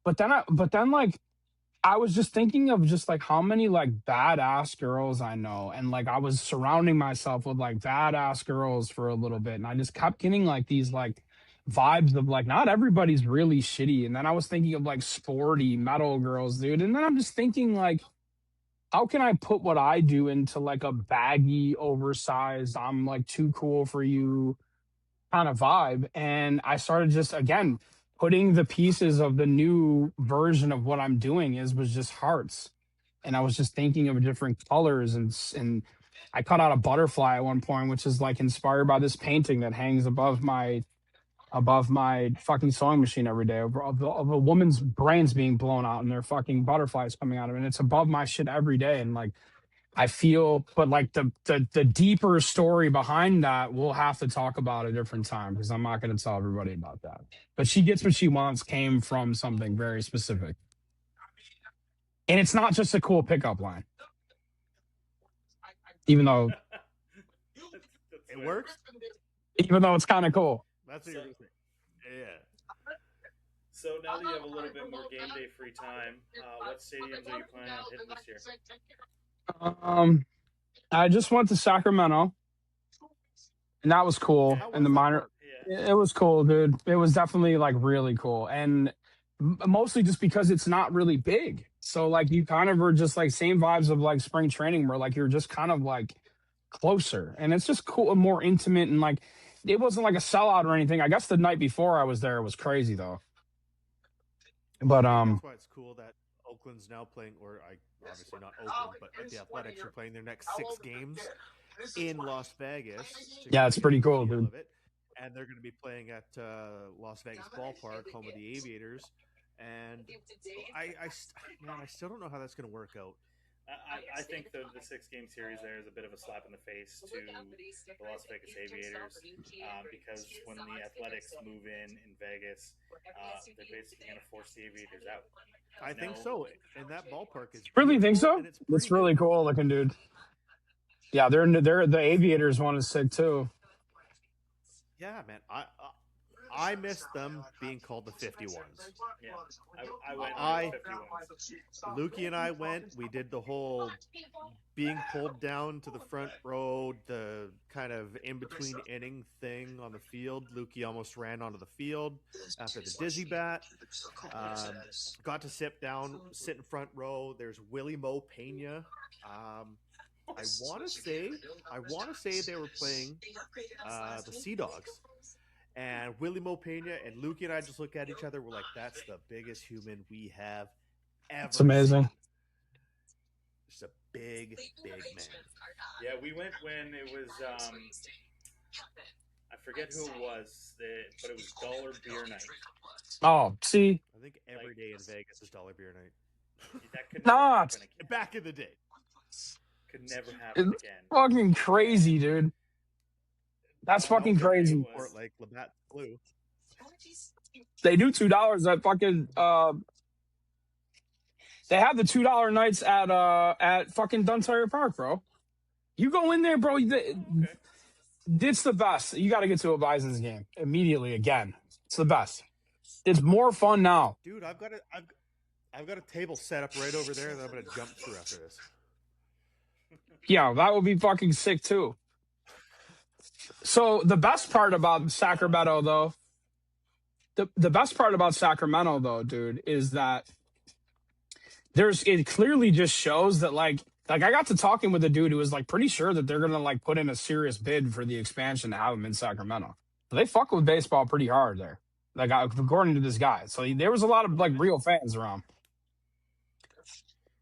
Speaker 4: but then like I was just thinking of just like how many like badass girls I know, and like I was surrounding myself with like badass girls for a little bit, and I just kept getting like these like vibes of like not everybody's really shitty. And then I was thinking of like sporty metal girls, dude, and then I'm just thinking like, how can I put what I do into like a baggy, oversized, I'm like too cool for you kind of vibe? And I started just again putting the pieces of the new version of what I'm doing was just hearts. And I was just thinking of different colors, and I cut out a butterfly at one point, which is like inspired by this painting that hangs above my fucking sewing machine every day of a woman's brains being blown out and their fucking butterflies coming out of it. And it's above my shit every day. And like I feel, but like the deeper story behind that, we'll have to talk about a different time because I'm not going to tell everybody about that. But She Gets What She Wants came from something very specific. And it's not just a cool pickup line. Even though
Speaker 2: it works.
Speaker 4: Even though it's kind of cool.
Speaker 2: That's what you're going to say. Yeah.
Speaker 1: So now that you have a little bit more game day free time, what stadiums are you planning on hitting this year?
Speaker 4: I just went to Sacramento, and that was cool. And the minor, it was cool, dude. It was definitely like really cool, and mostly just because it's not really big. So like you kind of are just like same vibes of like spring training, where like you're just kind of like closer, and it's just cool and more intimate, and like it wasn't like a sellout or anything. I guess the night before I was there, it was crazy though. But
Speaker 2: that's why it's cool that Oakland's now playing, or obviously not Oakland, but the Athletics are playing their next 6 games in Las Vegas.
Speaker 4: Yeah, it's pretty cool, dude.
Speaker 2: and they're going to be playing at Las Vegas Ballpark, home of the Aviators. And man, I still don't know how that's going to work out.
Speaker 1: I think the 6-game series there is a bit of a slap in the face to the Las Vegas Aviators because when the Athletics move in Vegas, they're basically going to force the Aviators out.
Speaker 2: I think so. And that ballpark is
Speaker 4: really think so?
Speaker 2: It's
Speaker 4: really cool looking, dude. Yeah, they're the Aviators one is sick too.
Speaker 2: Yeah, man. I miss them being called the 51s.
Speaker 1: Yeah, I went with the 51s.
Speaker 2: Lukey and I went. We did the whole being pulled down to the front row, the kind of in-between inning thing on the field. Lukey almost ran onto the field after the dizzy bat. Got to sit in front row. There's Willie Mo Pena. I want to say they were playing the Sea Dogs. And Willie Mo Pena and Lukey and I just look at each other. We're like, that's the biggest human we have ever
Speaker 4: It's amazing.
Speaker 2: seen. Just a big man.
Speaker 1: Yeah, we went when it was, I forget who it was, but it was dollar beer night.
Speaker 4: Oh, see?
Speaker 2: I think every day in Vegas is dollar beer night.
Speaker 1: That could never happen again.
Speaker 2: Back in the day.
Speaker 1: Could never happen
Speaker 4: It's
Speaker 1: again.
Speaker 4: fucking crazy, dude. That's fucking crazy.
Speaker 2: Like Labatt Blue.
Speaker 4: They do $2 at fucking they have the $2 nights at fucking Duntire Park, bro. You go in there, bro. It's the best. You got to get to a Bison's game immediately again. It's the best. It's more fun now,
Speaker 2: dude. I've got a table set up right over there that I'm gonna jump through after this.
Speaker 4: Yeah, that would be fucking sick too. So the best part about Sacramento, though, the best part about Sacramento, though, dude, is that it clearly just shows that like I got to talking with a dude who was like pretty sure that they're gonna like put in a serious bid for the expansion to have them in Sacramento. They fuck with baseball pretty hard there, like according to this guy. So there was a lot of like real fans around.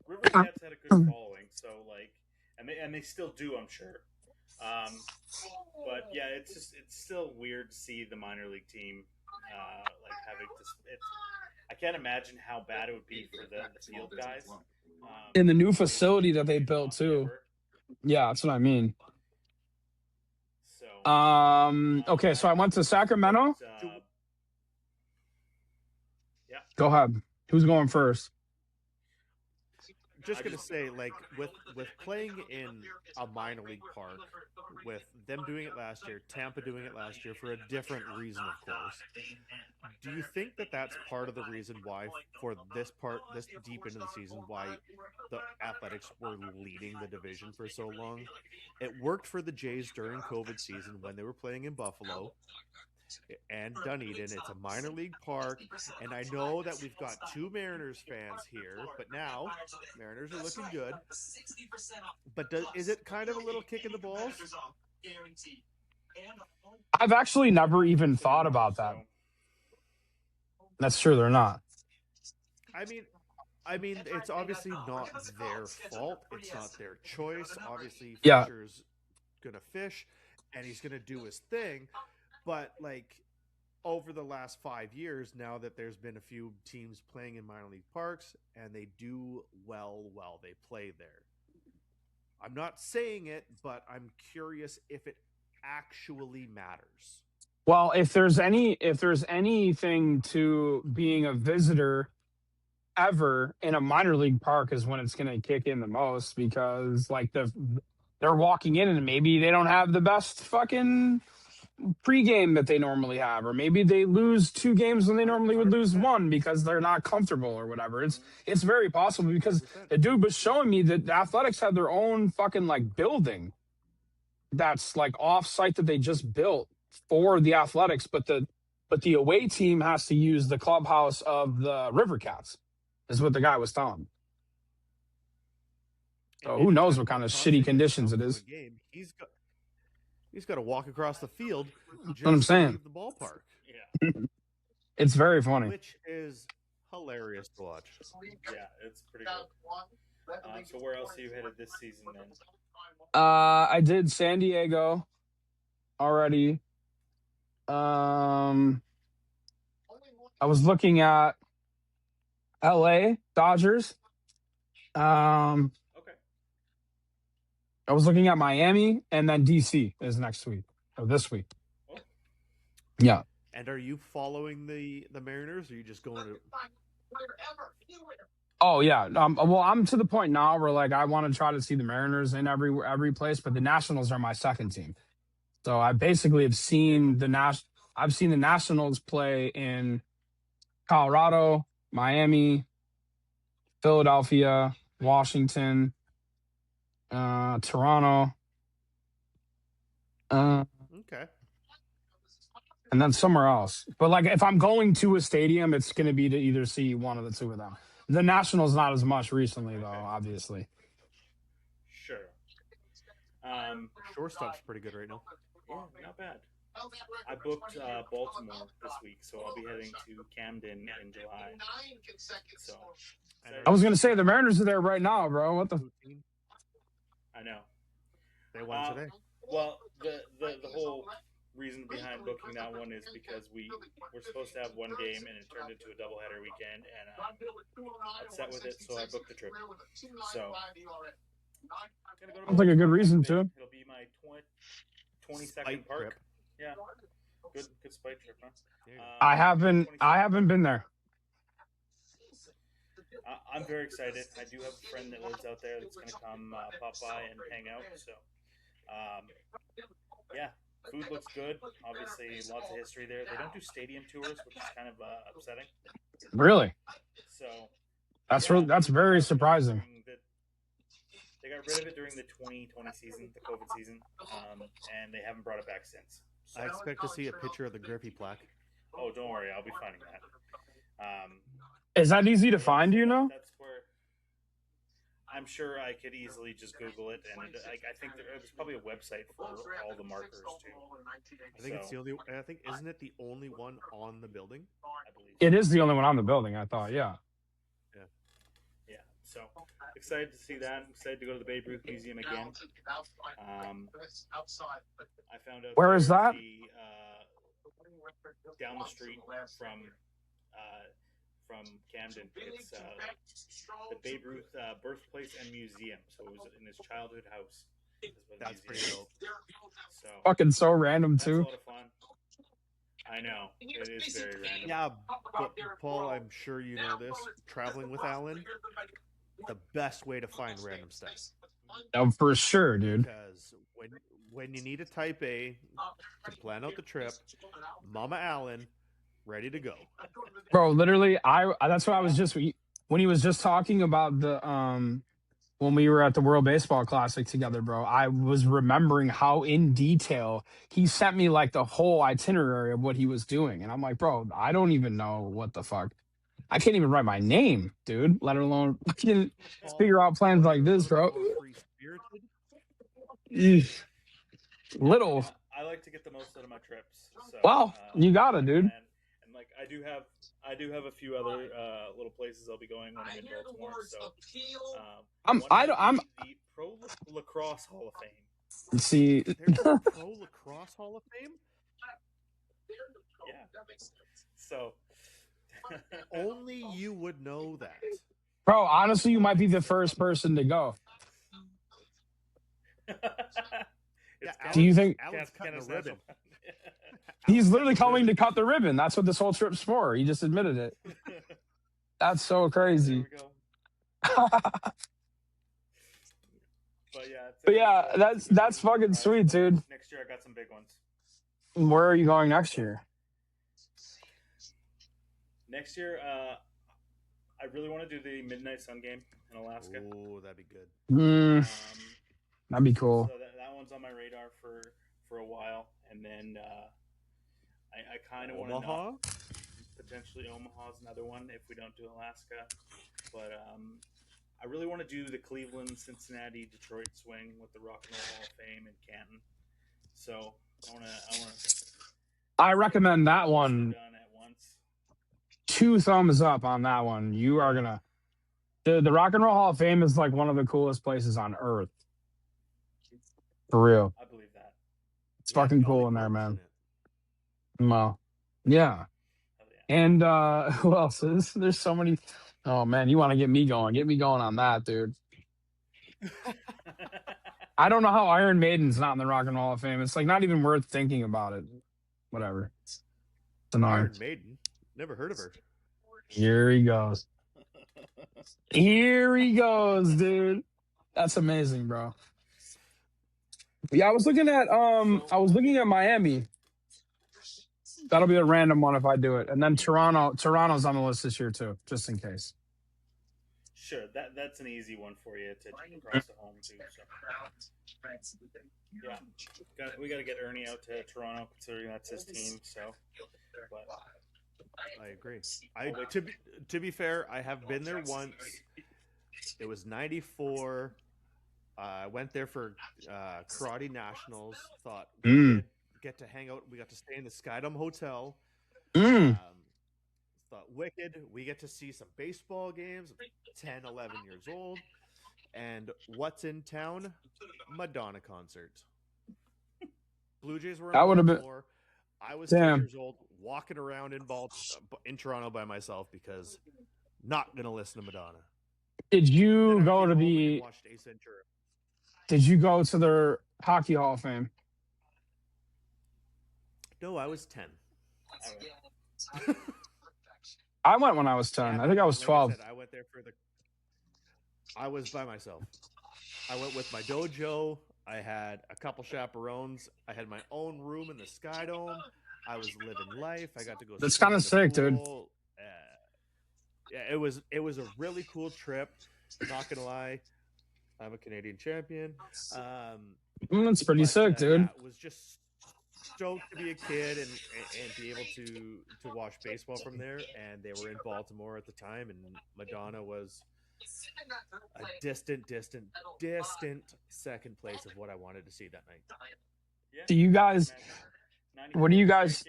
Speaker 1: River Cats had a good following, so like, and they still do, I'm sure. But yeah, it's still weird to see the minor league team like having to. I can't imagine how bad it would be for the field guys.
Speaker 4: In the new facility that they built too. Yeah, that's what I mean.
Speaker 1: So
Speaker 4: okay, so I went to Sacramento.
Speaker 1: Yeah.
Speaker 4: Go ahead. Who's going first?
Speaker 2: Just gonna say, like with playing in a minor league park, with them doing it last year, Tampa doing it last year for a different reason, of course. Do you think that that's part of the reason why, for this deep into the season, why the Athletics were leading the division for so long? It worked for the Jays during COVID season when they were playing in Buffalo and Dunedin. It's a minor league park, and I know that we've got two Mariners fans here, but now Mariners are looking good. But is it kind of a little kick in the balls?
Speaker 4: I've actually never even thought about that. That's true, they're not.
Speaker 2: I mean, it's obviously not their fault. It's not their choice. Obviously,
Speaker 4: Yeah.
Speaker 2: Fisher's gonna fish, and he's gonna do his thing. But like over the last 5 years, now that there's been a few teams playing in minor league parks, and they do well while they play there. I'm not saying it, but I'm curious if it actually matters.
Speaker 4: Well, if there's anything to being a visitor ever in a minor league park is when it's going to kick in the most, because like they're walking in and maybe they don't have the best fucking pregame that they normally have, or maybe they lose 2 games when they normally would lose 1 because they're not comfortable or whatever. It's very possible, because the dude was showing me that the Athletics had their own fucking like building that's like off site that they just built for the Athletics, but the away team has to use the clubhouse of the River Cats, is what the guy was telling me. So who knows what kind of shitty conditions it is.
Speaker 2: He's got to walk across the field just
Speaker 4: what I'm saying.
Speaker 2: to leave the ballpark.
Speaker 1: Yeah.
Speaker 4: It's very funny.
Speaker 2: Which is hilarious to watch.
Speaker 1: Yeah, it's pretty good. So where else are you headed this season then?
Speaker 4: I did San Diego already. I was looking at L.A. Dodgers.
Speaker 1: Okay.
Speaker 4: I was looking at Miami, and then DC is next week or this week.
Speaker 1: Oh.
Speaker 4: Yeah.
Speaker 2: And are you following the Mariners, or are you just going to?
Speaker 4: Oh yeah. Well, I'm to the point now where like I want to try to see the Mariners in every place, but the Nationals are my second team. So I basically have seen I've seen the Nationals play in Colorado, Miami, Philadelphia, Washington, Toronto,
Speaker 2: Okay.
Speaker 4: and then somewhere else. But like if I'm going to a stadium, it's going to be to either see one of the two of them. The Nationals not as much recently though, obviously.
Speaker 1: Sure.
Speaker 2: Shortstop's pretty good right now.
Speaker 1: Yeah, not bad. I booked Baltimore this week, so I'll be heading to Camden in July. So
Speaker 4: I was gonna say the Mariners are there right now, bro. What the?
Speaker 1: I know.
Speaker 2: They won today.
Speaker 1: Well, the whole reason behind booking that one is because we were supposed to have one game and it turned into a doubleheader weekend, and I'm upset with it, so I booked the trip. So
Speaker 4: Sounds like a good reason too.
Speaker 1: It'll be my 22nd park. Trip. Yeah, good spike trip, huh?
Speaker 4: I haven't been there.
Speaker 1: I'm very excited. I do have a friend that lives out there that's going to come pop by and hang out. So, yeah, food looks good. Obviously, lots of history there. They don't do stadium tours, which is kind of upsetting.
Speaker 4: Really?
Speaker 1: So
Speaker 4: that's very surprising.
Speaker 1: They got rid of it during the 2020 season, the COVID season, and they haven't brought it back since. So,
Speaker 2: I expect to see a picture of the Griffey plaque.
Speaker 1: Oh, don't worry, I'll be finding that.
Speaker 4: Is that easy to find? Do you know?
Speaker 1: That's where I'm sure I could easily just Google it, and I think there's probably a website for all the markers too.
Speaker 2: I think it's the only. I think isn't it the only one on the building?
Speaker 1: I believe
Speaker 4: it is the only one on the building. I thought, yeah.
Speaker 1: So excited to see that. I'm excited to go to the Babe Ruth Museum again. I found out
Speaker 4: where is that?
Speaker 1: Down the street from Camden. It's the Babe Ruth birthplace and museum. So it was in his childhood house.
Speaker 2: That's pretty dope.
Speaker 1: So
Speaker 4: fucking so random
Speaker 1: That's
Speaker 4: too.
Speaker 1: a lot of fun. I know it is very random.
Speaker 2: Yeah, but Paul, I'm sure you know this. Traveling with Allan, the best way to find random stuff.
Speaker 4: Oh, for sure, dude.
Speaker 2: Because when you need a type A to plan out the trip, Mama Allan, ready to go.
Speaker 4: Bro, literally, that's what I was just when he was just talking about the when we were at the World Baseball Classic together, bro. I was remembering how in detail he sent me like the whole itinerary of what he was doing, and I'm like, bro, I don't even know what the fuck. I can't even write my name, dude, let alone figure out plans like this, bro. Little.
Speaker 1: I like to get the most out of my trips. So,
Speaker 4: wow, you gotta, dude.
Speaker 1: And like I do have a few other little places I'll be going when I'm in Baltimore. So
Speaker 4: I'm
Speaker 1: the Pro Lacrosse Hall of Fame.
Speaker 4: See,
Speaker 2: there's a Pro Lacrosse Hall of Fame.
Speaker 1: Yeah. So.
Speaker 2: Only you would know that.
Speaker 4: Bro, honestly, you might be the first person to go. Do you think
Speaker 2: Allan's cutting the ribbon?
Speaker 4: He's literally coming to cut the ribbon. That's what this whole trip's for. He just admitted it. That's so crazy.
Speaker 1: There we go. But
Speaker 4: yeah, that's fucking sweet, dude.
Speaker 1: Next year I got some big ones.
Speaker 4: Where are you going next year?
Speaker 1: Next year, I really want to do the Midnight Sun game in Alaska.
Speaker 2: Oh, that'd be good.
Speaker 4: That'd be cool.
Speaker 1: So that one's on my radar for a while, and then I kind of want to know. Potentially Omaha's another one if we don't do Alaska, but I really want to do the Cleveland, Cincinnati, Detroit swing with the Rock and Roll Hall of Fame in Canton. So
Speaker 4: I recommend that one.
Speaker 1: Done at once.
Speaker 4: 2 thumbs up on that one. You are gonna the Rock and Roll Hall of Fame is like one of the coolest places on earth. For real.
Speaker 1: I believe that.
Speaker 4: It's fucking cool in there, man. Well, yeah. And who else? There's so many. Oh man, you want to get me going? Get me going on that, dude. I don't know how Iron Maiden's not in the Rock and Roll Hall of Fame. It's like not even worth thinking about it. Whatever. It's annoying.
Speaker 2: Iron Maiden? Never heard of her.
Speaker 4: Here he goes. Here he goes, dude. That's amazing, bro. Yeah, I was looking at Miami. That'll be a random one if I do it. And then Toronto's on the list this year too, just in case.
Speaker 1: Sure, that's an easy one for you to cross the home too. So. Yeah, we got to get Ernie out to Toronto, considering that's his team. So, but
Speaker 2: I agree. To be fair, I have been there once. It was '94. I went there for Karate Nationals. Thought get to hang out. We got to stay in the Skydome Hotel. Thought wicked. We get to see some baseball games. 10, 11 years old. And what's in town? Madonna concert. Blue Jays were in Baltimore. I was 10 years old, walking around in Toronto by myself because not gonna listen to Madonna.
Speaker 4: Did you go to the? Did you go to their Hockey Hall of Fame?
Speaker 2: No, I was 10.
Speaker 4: I went when I was 10. I think I was 12.
Speaker 2: I went there I was by myself. I went with my dojo. I had a couple chaperones. I had my own room in the Skydome. I was living life. I got to go.
Speaker 4: That's kind of sick, dude.
Speaker 2: Yeah, it was a really cool trip. Not gonna lie, I'm a Canadian champion.
Speaker 4: That's pretty sick, dude.
Speaker 2: Yeah, was just stoked to be a kid and be able to watch baseball from there. And they were in Baltimore at the time, and Madonna was a distant second place of what I wanted to see that night.
Speaker 4: Do you guys? What do you guys?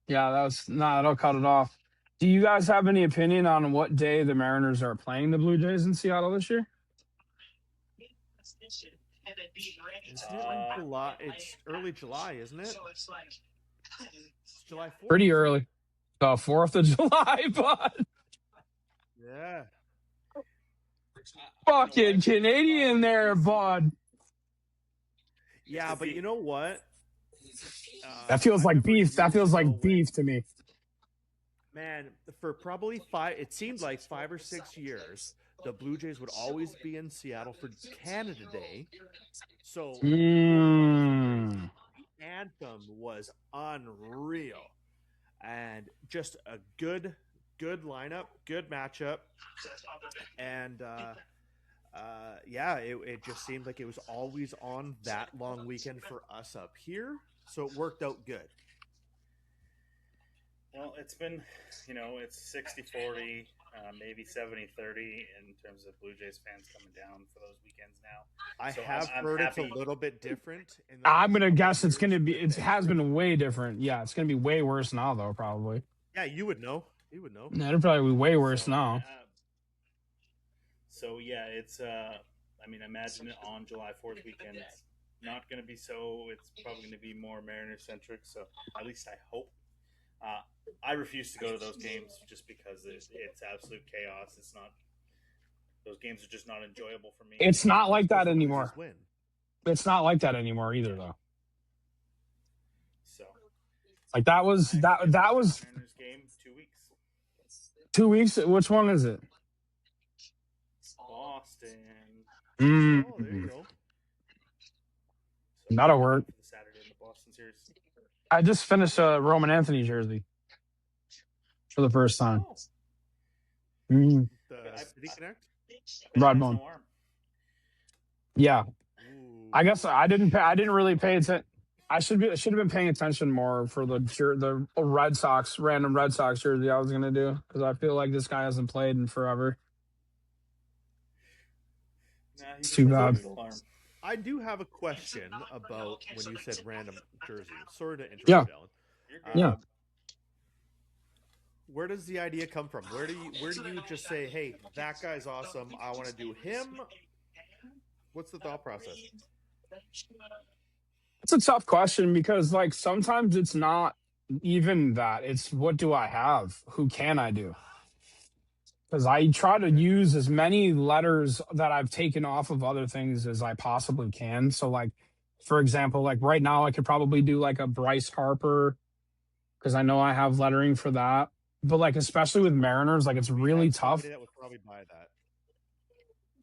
Speaker 4: Yeah, that'll cut it off. Do you guys have any opinion on what day the Mariners are playing the Blue Jays in Seattle this year?
Speaker 2: Isn't it July? It's early July, isn't it? It's July 4th.
Speaker 4: Pretty early. 4th of July, bud.
Speaker 2: Yeah.
Speaker 4: Fucking Canadian there, bud.
Speaker 2: Yeah, but you know what?
Speaker 4: That feels like beef. That feels like beef to me.
Speaker 2: Man, for probably 5, it seemed like 5 or 6 years, the Blue Jays would always be in Seattle for Canada Day. So the anthem was unreal. And just a good lineup, good matchup. And it just seemed like it was always on that long weekend for us up here. So it worked out good.
Speaker 1: Well, it's been, it's 60-40, maybe 70-30 in terms of Blue Jays fans coming down for those weekends now.
Speaker 2: I have heard it's a little bit different.
Speaker 4: I'm going to guess it has been way different. Yeah, it's going to be way worse now, though, probably.
Speaker 2: Yeah, you would know.
Speaker 4: No, it'll probably be way worse now.
Speaker 1: It's, imagine it on July 4th weekend. It's not going to be so. It's probably going to be more Mariner-centric, so at least I hope. I refuse to go to those games just because it's absolute chaos. It's not; those games are just not enjoyable for me.
Speaker 4: It's not like that anymore. It's not like that anymore either, though.
Speaker 1: So,
Speaker 4: like that was
Speaker 1: Mariners game 2 weeks.
Speaker 4: 2 weeks. Which one is it?
Speaker 1: Boston.
Speaker 2: Oh, there you go.
Speaker 4: So that'll work.
Speaker 1: Saturday in the Boston series.
Speaker 4: I just finished a Roman Anthony jersey for the first time.
Speaker 2: Did he connect?
Speaker 4: Broadbone. Yeah.
Speaker 2: Ooh.
Speaker 4: I guess I didn't really pay attention. I should have been paying attention more for the Red Sox random Red Sox jersey I was gonna do because I feel like this guy hasn't played in forever. It's too bad.
Speaker 2: I do have a question about when you said random jersey. Sorry to interrupt,
Speaker 4: Yeah.
Speaker 2: Allan.
Speaker 4: Yeah.
Speaker 2: Where does the idea come from? Where do you just say, "Hey, that guy's awesome. I want to do him"? What's the thought process?
Speaker 4: It's a tough question because sometimes it's not even that. It's what do I have? Who can I do? Because I try to use as many letters that I've taken off of other things as I possibly can. So, like, for example, like right now, I could probably do like a Bryce Harper because I know I have lettering for that. But like, especially with Mariners, like it's really tough.
Speaker 2: That would probably buy that.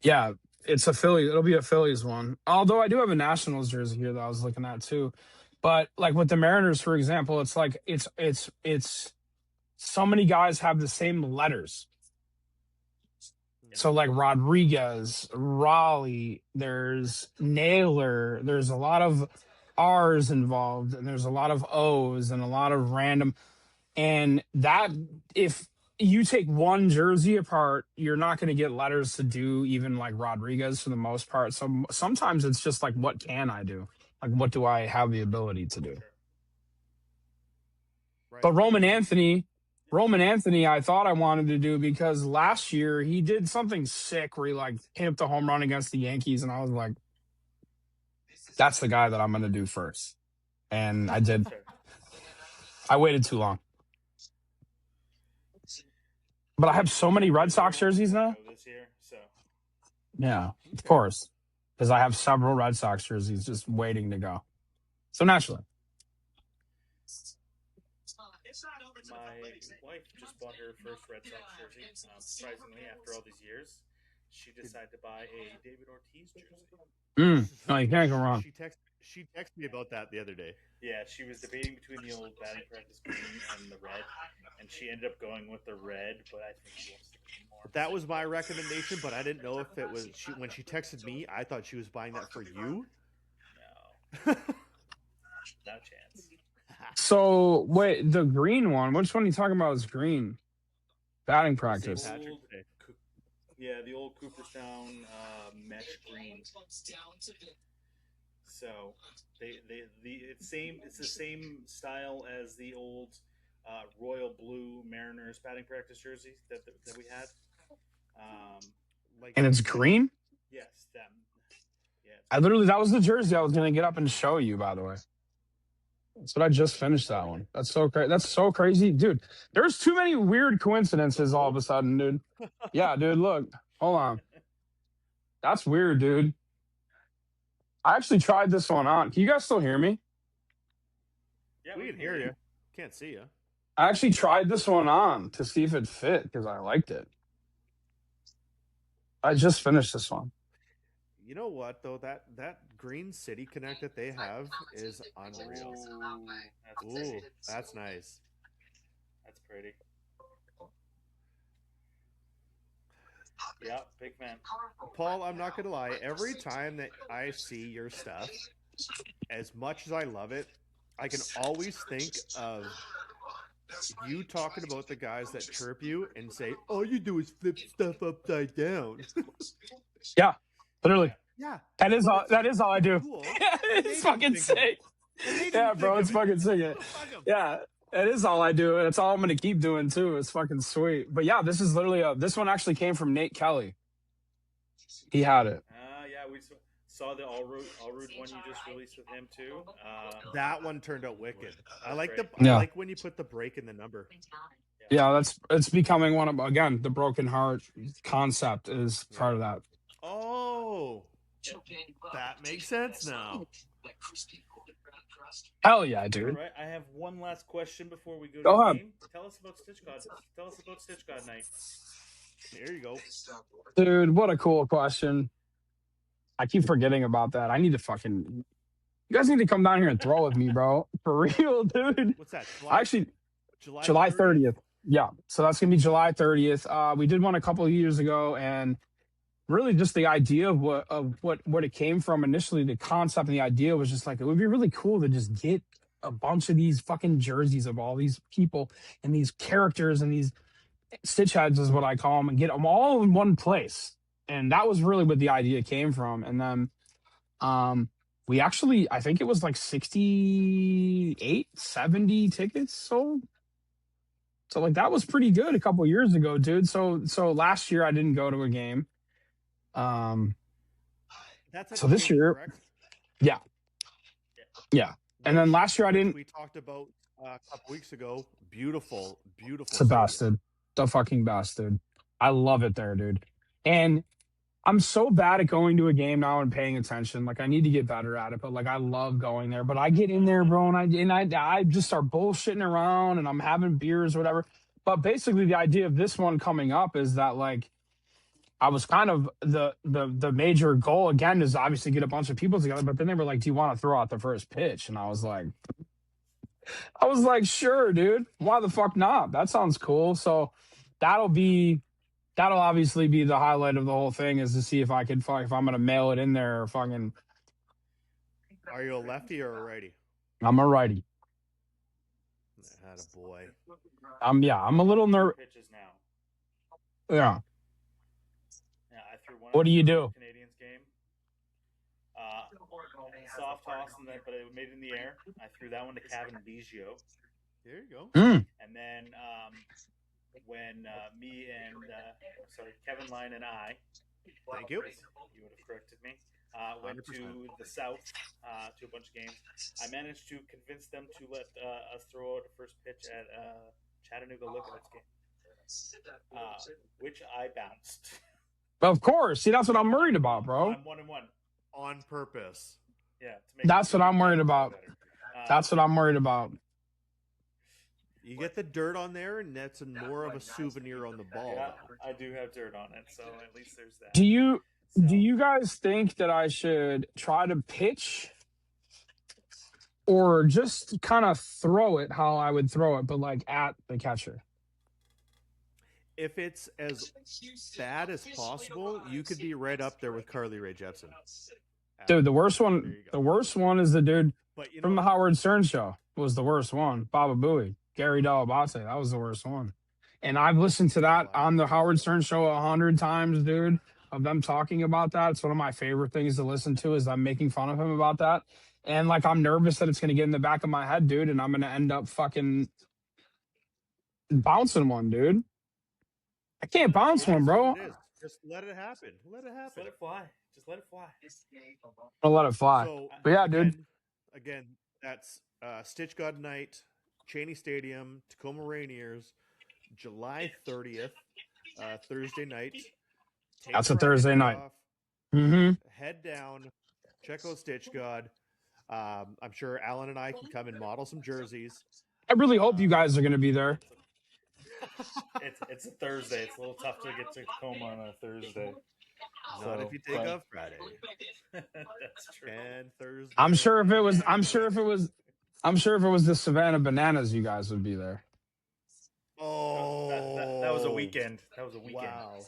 Speaker 4: Yeah, it's a Philly. It'll be a Phillies one. Although I do have a Nationals jersey here that I was looking at too. But like with the Mariners, for example, it's like it's so many guys have the same letters. So like Rodriguez, Raleigh, there's Naylor, there's a lot of R's involved, and there's a lot of O's and a lot of random. And that, if you take one jersey apart, you're not going to get letters to do even like Rodriguez for the most part. So sometimes it's just like, what can I do? Like, what do I have the ability to do? Right. But Roman Anthony, I thought I wanted to do because last year he did something sick where he like hit a home run against the Yankees, and I was like, that's the guy that I'm going to do first. And I did. I waited too long. But I have so many Red Sox jerseys now. Yeah, of course. Because I have several Red Sox jerseys just waiting to go. So naturally.
Speaker 1: My wife just bought her first Red Sox jersey. Surprisingly, after all these years, she decided to buy a David Ortiz jersey.
Speaker 4: No, you can't go wrong.
Speaker 2: She texted me about that the other day.
Speaker 1: Yeah, she was debating between the old batting practice green and the red, and she ended up going with the red, but I think she wants the green more.
Speaker 2: That was my recommendation, but I didn't know if it was when she texted me, I thought she was buying that for you.
Speaker 1: No. No chance.
Speaker 4: So, wait, the green one, which one are you talking about is green? Batting practice.
Speaker 1: The old Cooperstown mesh green. So it's the same style as the old royal blue Mariners batting practice jersey that we had.
Speaker 4: And it's green?
Speaker 1: Yes, them.
Speaker 4: Yeah. That was the jersey I was gonna get up and show you, by the way. That's what I just finished that one. That's so crazy. That's so crazy, dude. There's too many weird coincidences all of a sudden, dude. Yeah, dude. Look, hold on. That's weird, dude. I actually tried this one on. Can you guys still hear me?
Speaker 2: Yeah, we can hear you. Can't see you.
Speaker 4: I actually tried this one on to see if it fit because I liked it. I just finished this one.
Speaker 2: You know what though? That Green City Connect that they have is unreal. Ooh, that's nice.
Speaker 1: That's pretty. Yeah, big fan.
Speaker 2: Paul, I'm not gonna lie. Every time that I see your stuff, as much as I love it, I can always think of you talking about the guys that chirp you and say, "All you do is flip stuff upside down."
Speaker 4: Yeah, literally.
Speaker 2: Yeah,
Speaker 4: that is all I do. Cool. It's fucking sick. Yeah, bro, it's fucking sick. Yeah, it is all I do, and it's all I'm gonna keep doing too. It's fucking sweet. But yeah, this is literally this one actually came from Nate Kelly. He had it.
Speaker 1: Yeah, we saw the All Root one you just released with him too.
Speaker 2: That one turned out wicked. I like
Speaker 4: I
Speaker 2: like when you put the break in the number.
Speaker 4: Yeah, it's becoming one of, again, the broken heart concept is part of that.
Speaker 2: Oh, that makes sense now.
Speaker 4: Hell yeah, dude.
Speaker 1: All right, I have one last question before we go to
Speaker 4: the
Speaker 1: game. Tell us about Stitch God. Tell us about Stitch God Night.
Speaker 2: There you go.
Speaker 4: Dude, what a cool question. I keep forgetting about that. I need to fucking... You guys need to come down here and throw with me, bro. For real, dude.
Speaker 2: What's that?
Speaker 4: July 30th. Yeah, so that's going to be July 30th. We did one a couple of years ago, and really just the idea of what it came from initially, the concept and the idea was just like, it would be really cool to just get a bunch of these fucking jerseys of all these people and these characters and these Stitch heads is what I call them, and get them all in one place. And that was really what the idea came from. And then we actually, I think it was like 68, 70 tickets sold. So like that was pretty good a couple years ago, dude. So last year I didn't go to a game.
Speaker 2: That's
Speaker 4: so this year,
Speaker 2: correct?
Speaker 4: yeah. And then last year I didn't.
Speaker 2: We talked about a couple weeks ago. Beautiful, beautiful.
Speaker 4: It's the best, dude. The fucking best, dude. I love it there, dude. And I'm so bad at going to a game now and paying attention. Like I need to get better at it, but like I love going there. But I get in there, bro, and I just start bullshitting around and I'm having beers or whatever. But basically the idea of this one coming up is that like I was kind of the major goal again is obviously get a bunch of people together, but then they were like, "Do you want to throw out the first pitch?" And I was like, "Sure, dude. Why the fuck not? That sounds cool." So that'll obviously be the highlight of the whole thing is to see if if I'm gonna mail it in there or fucking.
Speaker 2: Are you a lefty or a righty?
Speaker 4: I'm a righty.
Speaker 2: Attaboy.
Speaker 4: I'm a little nervous.
Speaker 1: Pitches now.
Speaker 4: Yeah.
Speaker 1: Yeah, I threw one.
Speaker 4: What do you do?
Speaker 1: Canadians game. Soft toss, but it made it in the air. I threw that one to Kevin Biggio.
Speaker 2: There you go.
Speaker 1: And then when me and Kevin Line and I,
Speaker 2: thank you.
Speaker 1: You would have corrected me. Went 100%. To the south to a bunch of games. I managed to convince them to let us throw out a first pitch at Chattanooga Lookouts game, which I bounced.
Speaker 4: Of course. See, that's what I'm worried about, bro.
Speaker 1: I'm 1-1
Speaker 2: on purpose.
Speaker 1: Yeah,
Speaker 4: that's what I'm worried about. That's what I'm worried about.
Speaker 2: You get the dirt on there, and that's more of a souvenir on the ball.
Speaker 1: Yeah, I do have dirt on it, so at least there's that.
Speaker 4: Do you guys think that I should try to pitch or just kind of throw it how I would throw it, but like at the catcher?
Speaker 2: If it's as bad as possible, you could be right up there with Carly Rae Jepsen.
Speaker 4: Dude, the worst one is the dude from the Howard Stern show was the worst one. Baba Booey, Gary Delabate, that was the worst one. And I've listened to that on the Howard Stern show 100 times, dude, of them talking about that. It's one of my favorite things to listen to is them making fun of him about that. And like, I'm nervous that it's going to get in the back of my head, dude, and I'm going to end up fucking bouncing one, dude. I can't bounce one, bro.
Speaker 2: Just let it happen. Let it happen.
Speaker 1: Just let it fly. Just let it fly.
Speaker 4: I'll let it fly. So, but yeah, dude.
Speaker 2: Again, that's Stitch God Night, Cheney Stadium, Tacoma Rainiers, July 30th, Thursday night.
Speaker 4: That's a Thursday night.
Speaker 2: Head down, check out Stitch God. I'm sure Allan and I can come and model some jerseys.
Speaker 4: I really hope you guys are going to be there.
Speaker 1: It's a Thursday. It's a little tough to get to Tacoma on a Thursday.
Speaker 2: Not if you take off Friday.
Speaker 1: That's true.
Speaker 2: And Thursday.
Speaker 4: I'm sure if it was the Savannah Bananas, you guys would be there.
Speaker 2: Oh,
Speaker 1: that was a weekend. That was a weekend.
Speaker 2: Wow.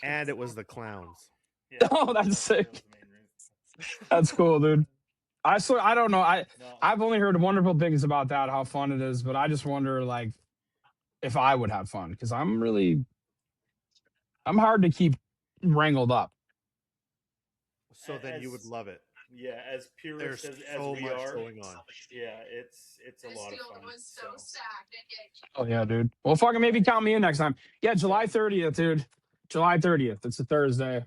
Speaker 2: And it was the Clowns.
Speaker 4: Yeah, oh, that's sick. That's cool, dude. I don't know. I've only heard wonderful things about that, how fun it is, but I just wonder, like, if I would have fun, because I'm hard to keep wrangled up.
Speaker 2: So then you would love it.
Speaker 1: Yeah, as purist as
Speaker 2: so
Speaker 1: we
Speaker 2: much
Speaker 1: are
Speaker 2: going on.
Speaker 1: Yeah, it's a lot of fun.
Speaker 4: Oh yeah, dude. Well, fucking maybe count me in next time. Yeah, July 30th, dude. July 30th. It's a Thursday.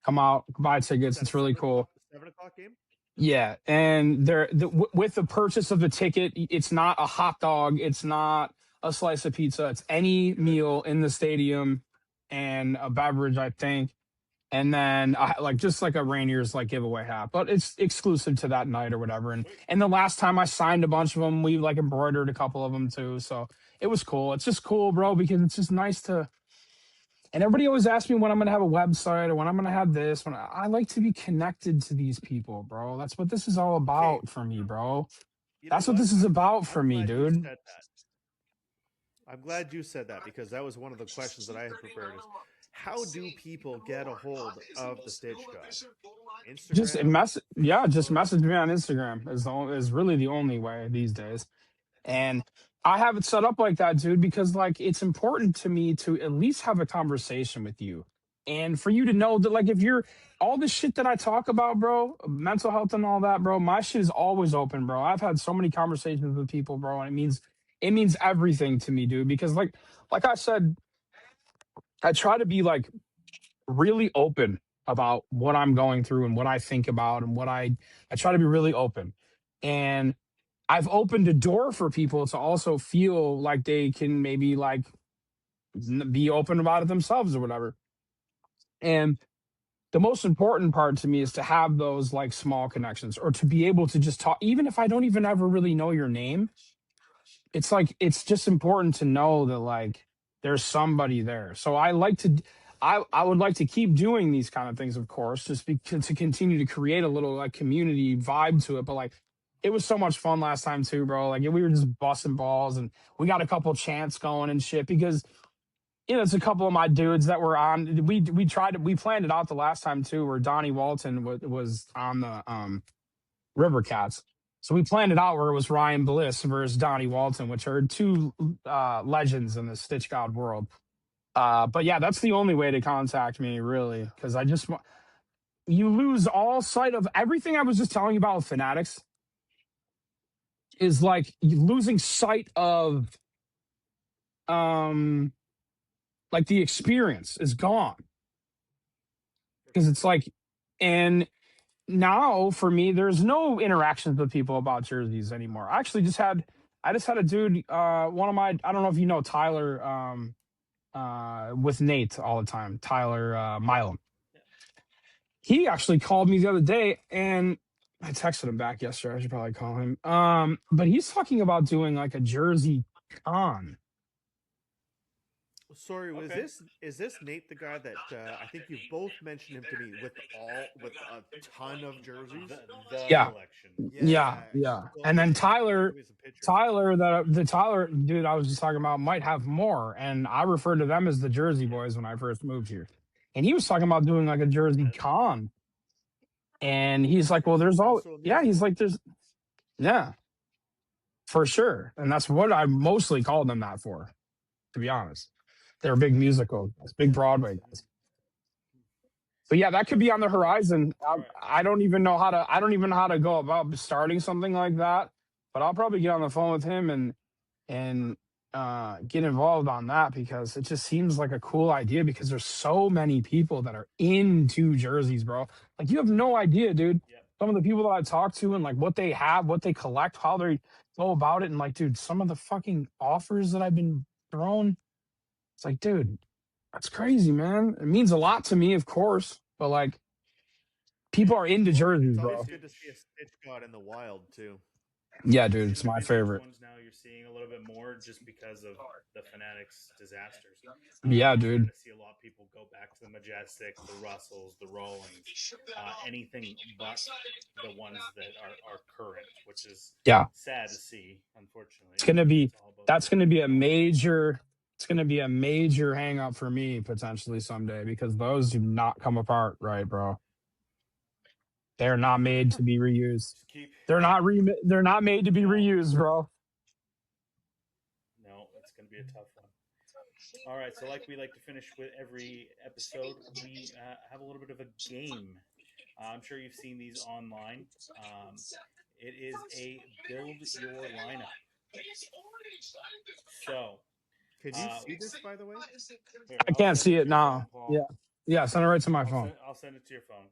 Speaker 4: Come out, buy tickets. It's really cool.
Speaker 2: 7 o'clock game.
Speaker 4: Yeah, and with the purchase of the ticket, it's not a hot dog. It's not a slice of pizza. It's any meal in the stadium and a beverage, I think. And then just like a Rainiers like giveaway hat, but it's exclusive to that night or whatever. And the last time I signed a bunch of them, we like embroidered a couple of them too. So it was cool. It's just cool, bro, because it's just nice to. And everybody always asks me when I'm gonna have a website or when I'm gonna have this. When I like to be connected to these people, bro. That's what this is all about for me, bro. That's what this is about for me, dude.
Speaker 2: I'm glad you said that because that was one of the questions that I had prepared. Is how do people get a hold of the Stitch God? Instagram?
Speaker 4: Just message me on Instagram is really the only way these days. And I have it set up like that, dude, because like it's important to me to at least have a conversation with you. And for you to know that, like, if you're all the shit that I talk about, bro, mental health and all that, bro, my shit is always open, bro. I've had so many conversations with people, bro, and it means everything to me, dude, because like I said, I try to be like really open about what I'm going through and what I think about and what I try to be really open. And I've opened a door for people to also feel like they can maybe like be open about it themselves or whatever. And the most important part to me is to have those like small connections or to be able to just talk, even if I don't even ever really know your name. It's like it's just important to know that like there's somebody there. So I would like to keep doing these kind of things, of course, just to continue to create a little like community vibe to it. But like it was so much fun last time too, bro. Like we were just busting balls and we got a couple chants going and shit because it's a couple of my dudes that were on. We planned it out the last time too, where Donnie Walton was on the River Cats. So we planned it out where it was Ryan Bliss versus Donnie Walton, which are two legends in the Stitch God world. But yeah, that's the only way to contact me, really, because you lose all sight of everything I was just telling you about with Fanatics. Is like losing sight of, like the experience is gone because it's like, and now for me, there's no interactions with people about jerseys anymore. I just had a dude, one of my, I don't know if you know Tyler, with Nate all the time, Tyler Milam. He actually called me the other day and I texted him back yesterday. I should probably call him. But he's talking about doing like a jersey con.
Speaker 2: Sorry, is this Nate the guy that I think you've both mentioned him to me with a ton of jerseys?
Speaker 1: The
Speaker 4: Yeah.
Speaker 1: collection.
Speaker 4: Yeah.
Speaker 2: Well,
Speaker 4: And then Tyler,
Speaker 2: give me some pictures.
Speaker 4: the Tyler dude I was just talking about might have more, and I referred to them as the Jersey Boys when I first moved here. And he was talking about doing like a Jersey con. And he's like, well, there's all, yeah, he's like, yeah, for sure. And that's what I mostly called them that for, to be honest. They're big musical guys, big Broadway guys. But yeah, that could be on the horizon. I don't even know how to go about starting something like that. But I'll probably get on the phone with him and get involved on that because it just seems like a cool idea because there's so many people that are into jerseys, bro. Like you have no idea, dude.
Speaker 1: Yep.
Speaker 4: Some of the people that I talk to and like what they have, what they collect, how they go about it, and like, dude, some of the fucking offers that I've been thrown, it's like, dude, that's crazy, man. It means a lot to me, of course, but like, people are into jerseys,
Speaker 2: It's
Speaker 4: bro.
Speaker 2: always good to see a Stitch God in the wild too.
Speaker 4: Yeah, dude, it's my favorite.
Speaker 1: Ones now you're seeing a little bit more just because of the Fanatics disasters.
Speaker 4: Yeah, dude.
Speaker 1: I see a lot of people go back to the Majestic, the Russells, the Rollings, anything but the ones that are current, which is sad to see. Unfortunately,
Speaker 4: that's gonna be a major. It's gonna be a major hang up for me potentially someday because those do not come apart right, bro. They're not made to be reused. They're not made to be reused, bro.
Speaker 1: No, it's gonna be a tough one. All right, so like we like to finish with every episode, we have a little bit of a game. I'm sure you've seen these online. It is a build your lineup. So,
Speaker 2: can you see this, by the way?
Speaker 1: Here,
Speaker 4: I can't see it now. Yeah, send it right to my phone.
Speaker 1: I'll send it to your phone.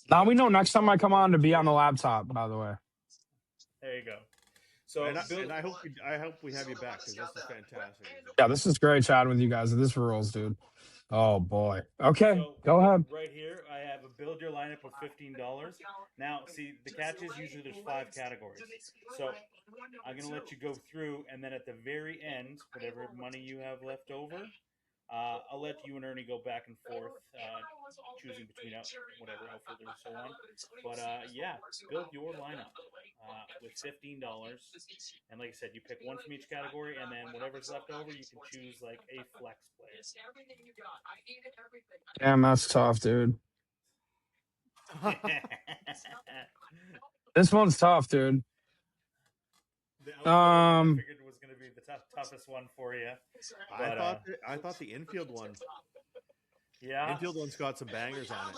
Speaker 4: Now we know next time I come on to be on the laptop. By the way,
Speaker 1: there you go. So,
Speaker 2: and I hope we have you back because this is fantastic.
Speaker 4: Yeah, this is great chatting with you guys. This rules, dude. Oh boy. Okay, so, go ahead.
Speaker 1: Right here, I have a build your lineup of $15. Now, see, the catch is usually there's 5 categories. So I'm gonna let you go through, and then at the very end, whatever money you have left over, I'll let you and Ernie go back and forth, choosing between whatever outfitters and so on. But yeah, build your lineup with $15. And like I said, you pick one from each category, and then whatever's left over, you can choose like a flex player.
Speaker 4: Damn, that's tough, dude. This one's tough, dude.
Speaker 1: I figured it was going to be the toughest one for you. But,
Speaker 2: I thought the infield one.
Speaker 1: Yeah,
Speaker 2: infield one's got some bangers on it.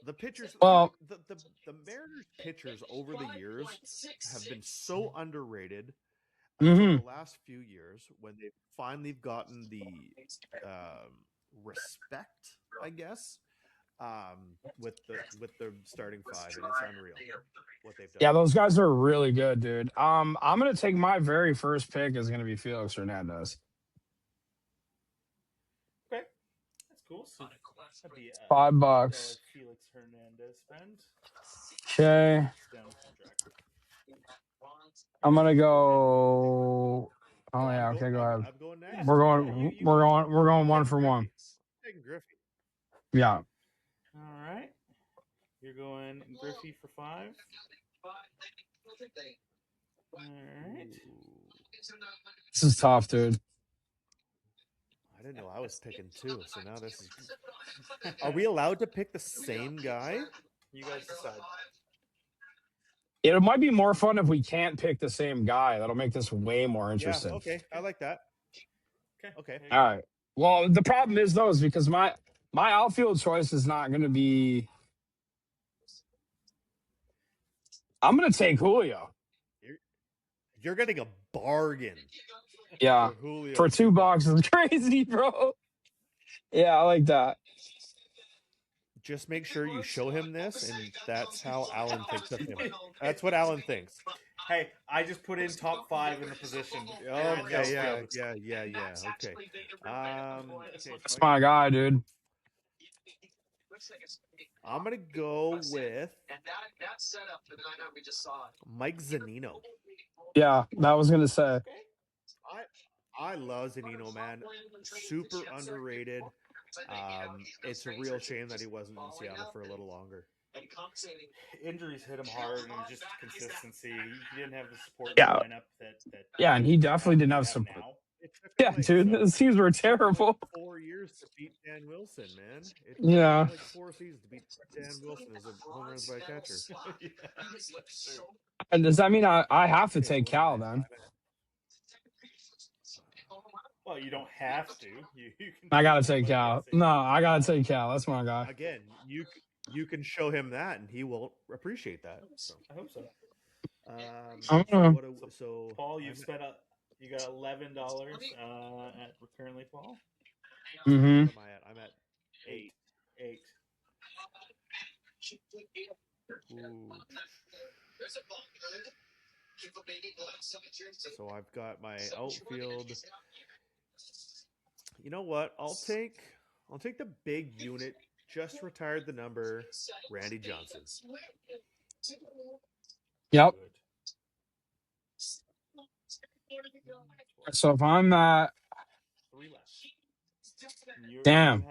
Speaker 2: The pitchers,
Speaker 4: well,
Speaker 2: the Mariners pitchers over the years have been so underrated
Speaker 4: until
Speaker 2: the last few years when they've finally gotten the respect, I guess. with the starting five, and it's unreal what they've done.
Speaker 4: Yeah, those guys are really good, dude. I'm gonna take my very first pick is gonna be Felix Hernandez.
Speaker 1: Okay, that's cool. So that'd be
Speaker 4: $5.
Speaker 1: Felix Hernandez spend.
Speaker 4: Okay. I'm gonna go. Oh yeah, okay, go ahead.
Speaker 2: I'm going next.
Speaker 4: We're going one for one.
Speaker 2: Taking Griffey.
Speaker 4: Yeah.
Speaker 1: All right. You're going Griffey for 5. All right.
Speaker 4: This is tough, dude.
Speaker 2: I didn't know I was picking 2, so now this is. Are we allowed to pick the same guy?
Speaker 1: You guys decide.
Speaker 4: It might be more fun if we can't pick the same guy. That'll make this way more interesting.
Speaker 2: Yeah, okay. I like that. Okay.
Speaker 4: All right. Well, the problem is though, is because my outfield choice is not going to be. I'm going to take Julio.
Speaker 2: You're getting a bargain.
Speaker 4: Yeah. For $2 is crazy, bro. Yeah, I like that.
Speaker 2: Just make sure you show him this, and that's how Allan thinks of him. That's what Allan thinks.
Speaker 1: Hey, I just put in top 5 in the position.
Speaker 2: Okay, yeah. Okay.
Speaker 4: That's my guy, dude.
Speaker 2: I'm gonna go with Mike Zunino.
Speaker 4: Yeah, that was gonna say.
Speaker 2: I love Zunino, man. Super underrated. It's a real shame that he wasn't in Seattle for a little longer.
Speaker 1: Injuries hit him hard, and just consistency. He didn't have the support lineup that.
Speaker 4: Yeah, and he definitely didn't have support. Yeah, dude, the teams were terrible.
Speaker 2: 4 years to beat Dan Wilson, man. It
Speaker 4: took
Speaker 2: like 4 seasons to beat Dan Wilson as a home runs by catcher.
Speaker 4: And does that mean I have to take Cal then?
Speaker 1: Well, you don't have to. You can.
Speaker 4: I gotta take Cal. No, I gotta take Cal. That's my guy.
Speaker 2: Again, you can show him that, and he will appreciate that. So.
Speaker 1: I hope so.
Speaker 2: So
Speaker 1: Paul, you got $11 at currently, Paul.
Speaker 4: Mm-hmm.
Speaker 2: What am I at? I'm at 8. Ooh. So I've got my outfield. You know what? I'll take the big unit. Just retired the number, Randy Johnson.
Speaker 4: Yep. So if I'm at
Speaker 1: 3 left.
Speaker 4: Damn.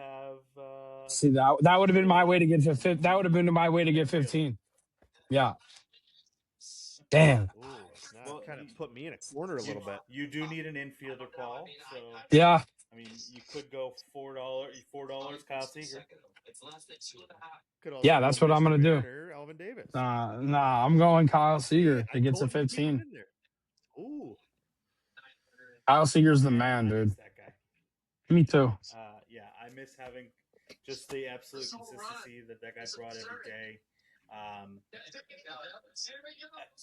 Speaker 4: See that would have been my way to get to 15. That would have been my way to get 15. Yeah. Damn.
Speaker 2: Ooh, kind of put me in a corner a little bit.
Speaker 1: You do need an infielder, Paul. So
Speaker 4: yeah.
Speaker 1: I mean, you could go $4, Kyle Seager.
Speaker 4: Yeah, that's what I'm gonna do.
Speaker 2: Alvin Davis.
Speaker 4: Nah, I'm going Kyle Seager to get to 15.
Speaker 2: Ooh.
Speaker 4: Kyle Seager's the man, dude.
Speaker 1: That guy.
Speaker 4: Me too.
Speaker 1: Yeah, I miss having just the absolute consistency that guy brought every day.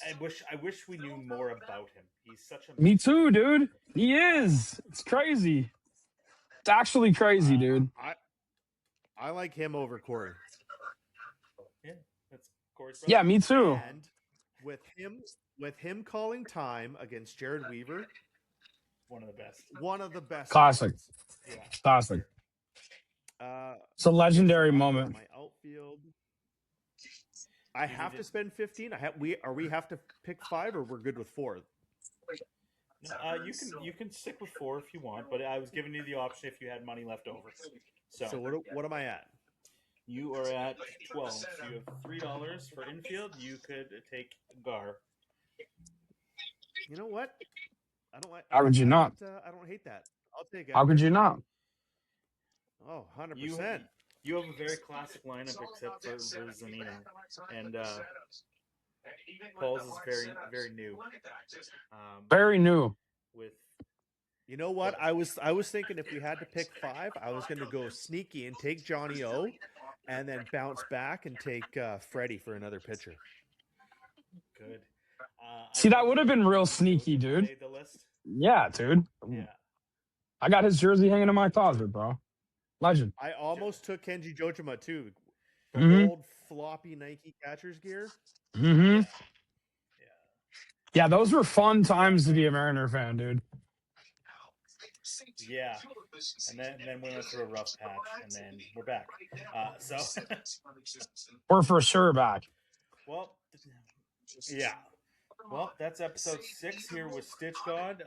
Speaker 1: I wish we knew more about him. He's such a.
Speaker 4: Me too, dude. He is. It's crazy. It's actually crazy, dude.
Speaker 2: I like him over Corey.
Speaker 1: Yeah, that's Corey's brother.
Speaker 4: Yeah, me too.
Speaker 2: And with him calling time against Jared Weaver,
Speaker 1: one of the best.
Speaker 4: Classic.
Speaker 1: Yeah.
Speaker 4: Classic. It's a legendary moment.
Speaker 2: My outfield. I have to spend 15. We have to pick 5, or we're good with 4.
Speaker 1: You can stick with 4 if you want, but I was giving you the option if you had money left over.
Speaker 2: So what am I at?
Speaker 1: You are at 12. So you have $3 for infield. You could take Gar.
Speaker 2: You know what? I don't like.
Speaker 4: How could you not?
Speaker 2: I don't hate that. I'll take it.
Speaker 4: How could you not?
Speaker 2: Oh, 100%.
Speaker 1: You have a very classic lineup except for Zunino. And Paul's is very, very new.
Speaker 4: Very new.
Speaker 2: You know what? I was thinking if we had to pick 5, I was going to go sneaky and take Johnny O, and then bounce back and take Freddie for another pitcher.
Speaker 1: Good.
Speaker 4: See, that would have been real sneaky, dude.
Speaker 1: The list?
Speaker 4: Yeah, dude.
Speaker 1: Yeah.
Speaker 4: I got his jersey hanging in my closet, bro. Legend.
Speaker 2: I almost took Kenji Jojima too. The old floppy Nike catcher's gear.
Speaker 4: Mm-hmm. Yeah, those were fun times to be a Mariner fan, dude.
Speaker 1: Yeah, and then we went through a rough patch, and then we're back. So
Speaker 4: we're for sure back.
Speaker 1: Well, yeah. Well, that's episode 6 here with Stitch God.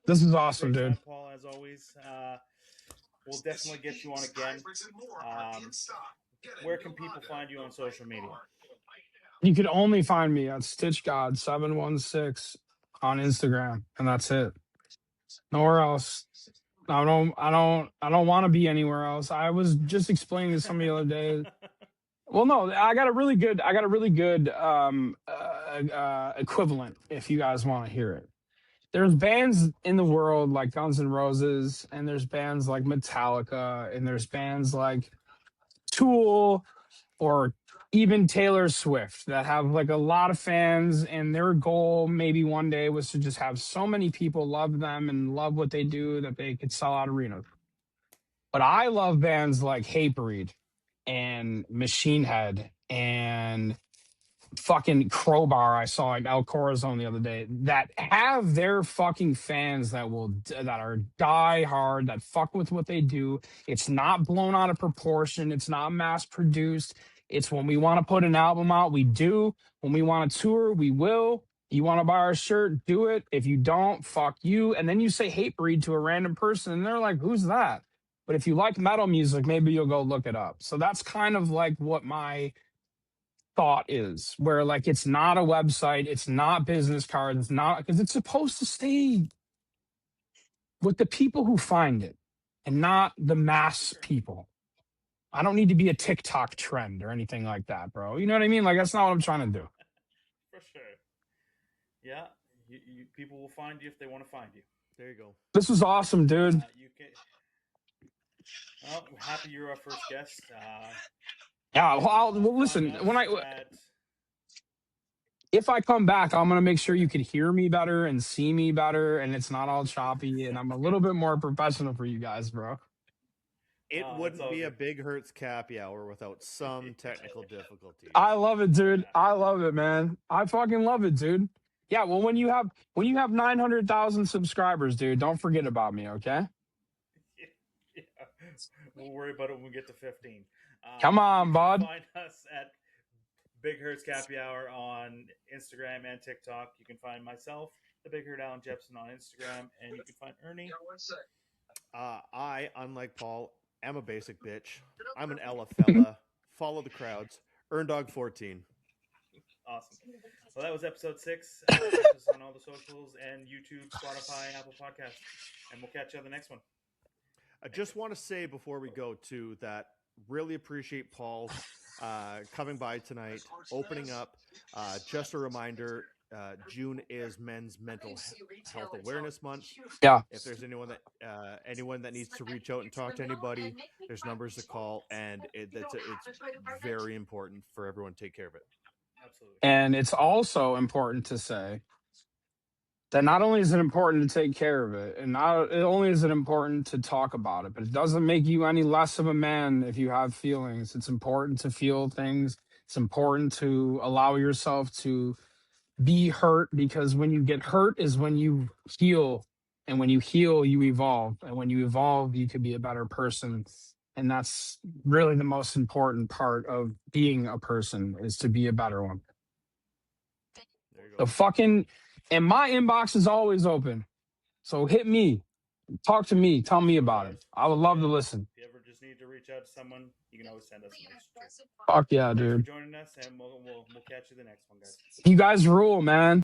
Speaker 4: This is awesome, dude.
Speaker 1: Paul, as always. We'll definitely get you on again. Where can people find you on social media?
Speaker 4: You can only find me at Stitch God 716 on Instagram, and that's it. Nowhere else. I don't want to be anywhere else. I was just explaining to somebody the other day. Well, no, I got a really good equivalent if you guys want to hear it. There's bands in the world like Guns N' Roses, and there's bands like Metallica, and there's bands like Tool, or even Taylor Swift that have like a lot of fans, and their goal maybe one day was to just have so many people love them and love what they do that they could sell out arenas. But I love bands like Hatebreed and Machine Head and fucking Crowbar. I saw like El Corazon the other day that have their fucking fans that are die hard, that fuck with what they do. It's not blown out of proportion. It's not mass produced. It's when we want to put an album out, we do. When we want to tour, we will. You want to buy our shirt, do it. If you don't, fuck you. And then you say Hatebreed to a random person, and they're like, who's that? But if you like metal music, maybe you'll go look it up. So that's kind of like what my thought is, where like it's not a website, it's not business cards, it's not, because it's supposed to stay with the people who find it and not the mass people. I don't need to be a TikTok trend or anything like that, bro. You know what I mean? Like, that's not what I'm trying to do.
Speaker 1: For sure. Yeah, people will find you if they want to find you.
Speaker 2: There you go.
Speaker 4: This was awesome, dude.
Speaker 1: Well, happy you're our first guest.
Speaker 4: Yeah, well, listen, if I come back, I'm going to make sure you can hear me better and see me better, and it's not all choppy, and I'm a little bit more professional for you guys, bro.
Speaker 2: It wouldn't be a Big Hurts Cappy Hour without some technical difficulties.
Speaker 4: I love it, dude. I love it, man. I fucking love it, dude. Yeah, well, when you have 900,000 subscribers, dude, don't forget about me, okay?
Speaker 1: Yeah. We'll worry about it when we get to 15.
Speaker 4: Come on, bud.
Speaker 1: Find us at Big Hurts Cappy Hour on Instagram and TikTok. You can find myself, the Big Hurt Allan Jepsen, on Instagram, and you can find Ernie.
Speaker 2: I, unlike Paul, am a basic bitch. I'm an Ella fella. Follow the crowds. EarnDog14.
Speaker 1: Awesome. Well, that was episode 6. Catch us on all the socials and YouTube, Spotify, Apple Podcasts, and we'll catch you on the next one.
Speaker 2: I just want to say before we go too that really appreciate Paul coming by tonight, opening up. Just a reminder, June is Men's Mental Health Awareness Month.
Speaker 4: Yeah.
Speaker 2: If there's anyone that needs to reach out and talk to anybody, there's numbers to call, and it's very important for everyone to take care of it.
Speaker 1: Absolutely.
Speaker 4: And it's also important to say that not only is it important to take care of it, and not only is it important to talk about it, but it doesn't make you any less of a man if you have feelings. It's important to feel things. It's important to allow yourself to be hurt, because when you get hurt is when you heal, and when you heal, you evolve, and when you evolve, you can be a better person. And that's really the most important part of being a person, is to be a better one.
Speaker 2: There you go.
Speaker 4: And my inbox is always open. So hit me, talk to me, tell me about it. I would love to listen.
Speaker 1: If you ever just need to reach out to someone, you can always send us a message.
Speaker 4: Fuck yeah, dude.
Speaker 1: Thanks for joining us, and we'll catch you the next one, guys.
Speaker 4: You guys rule, man.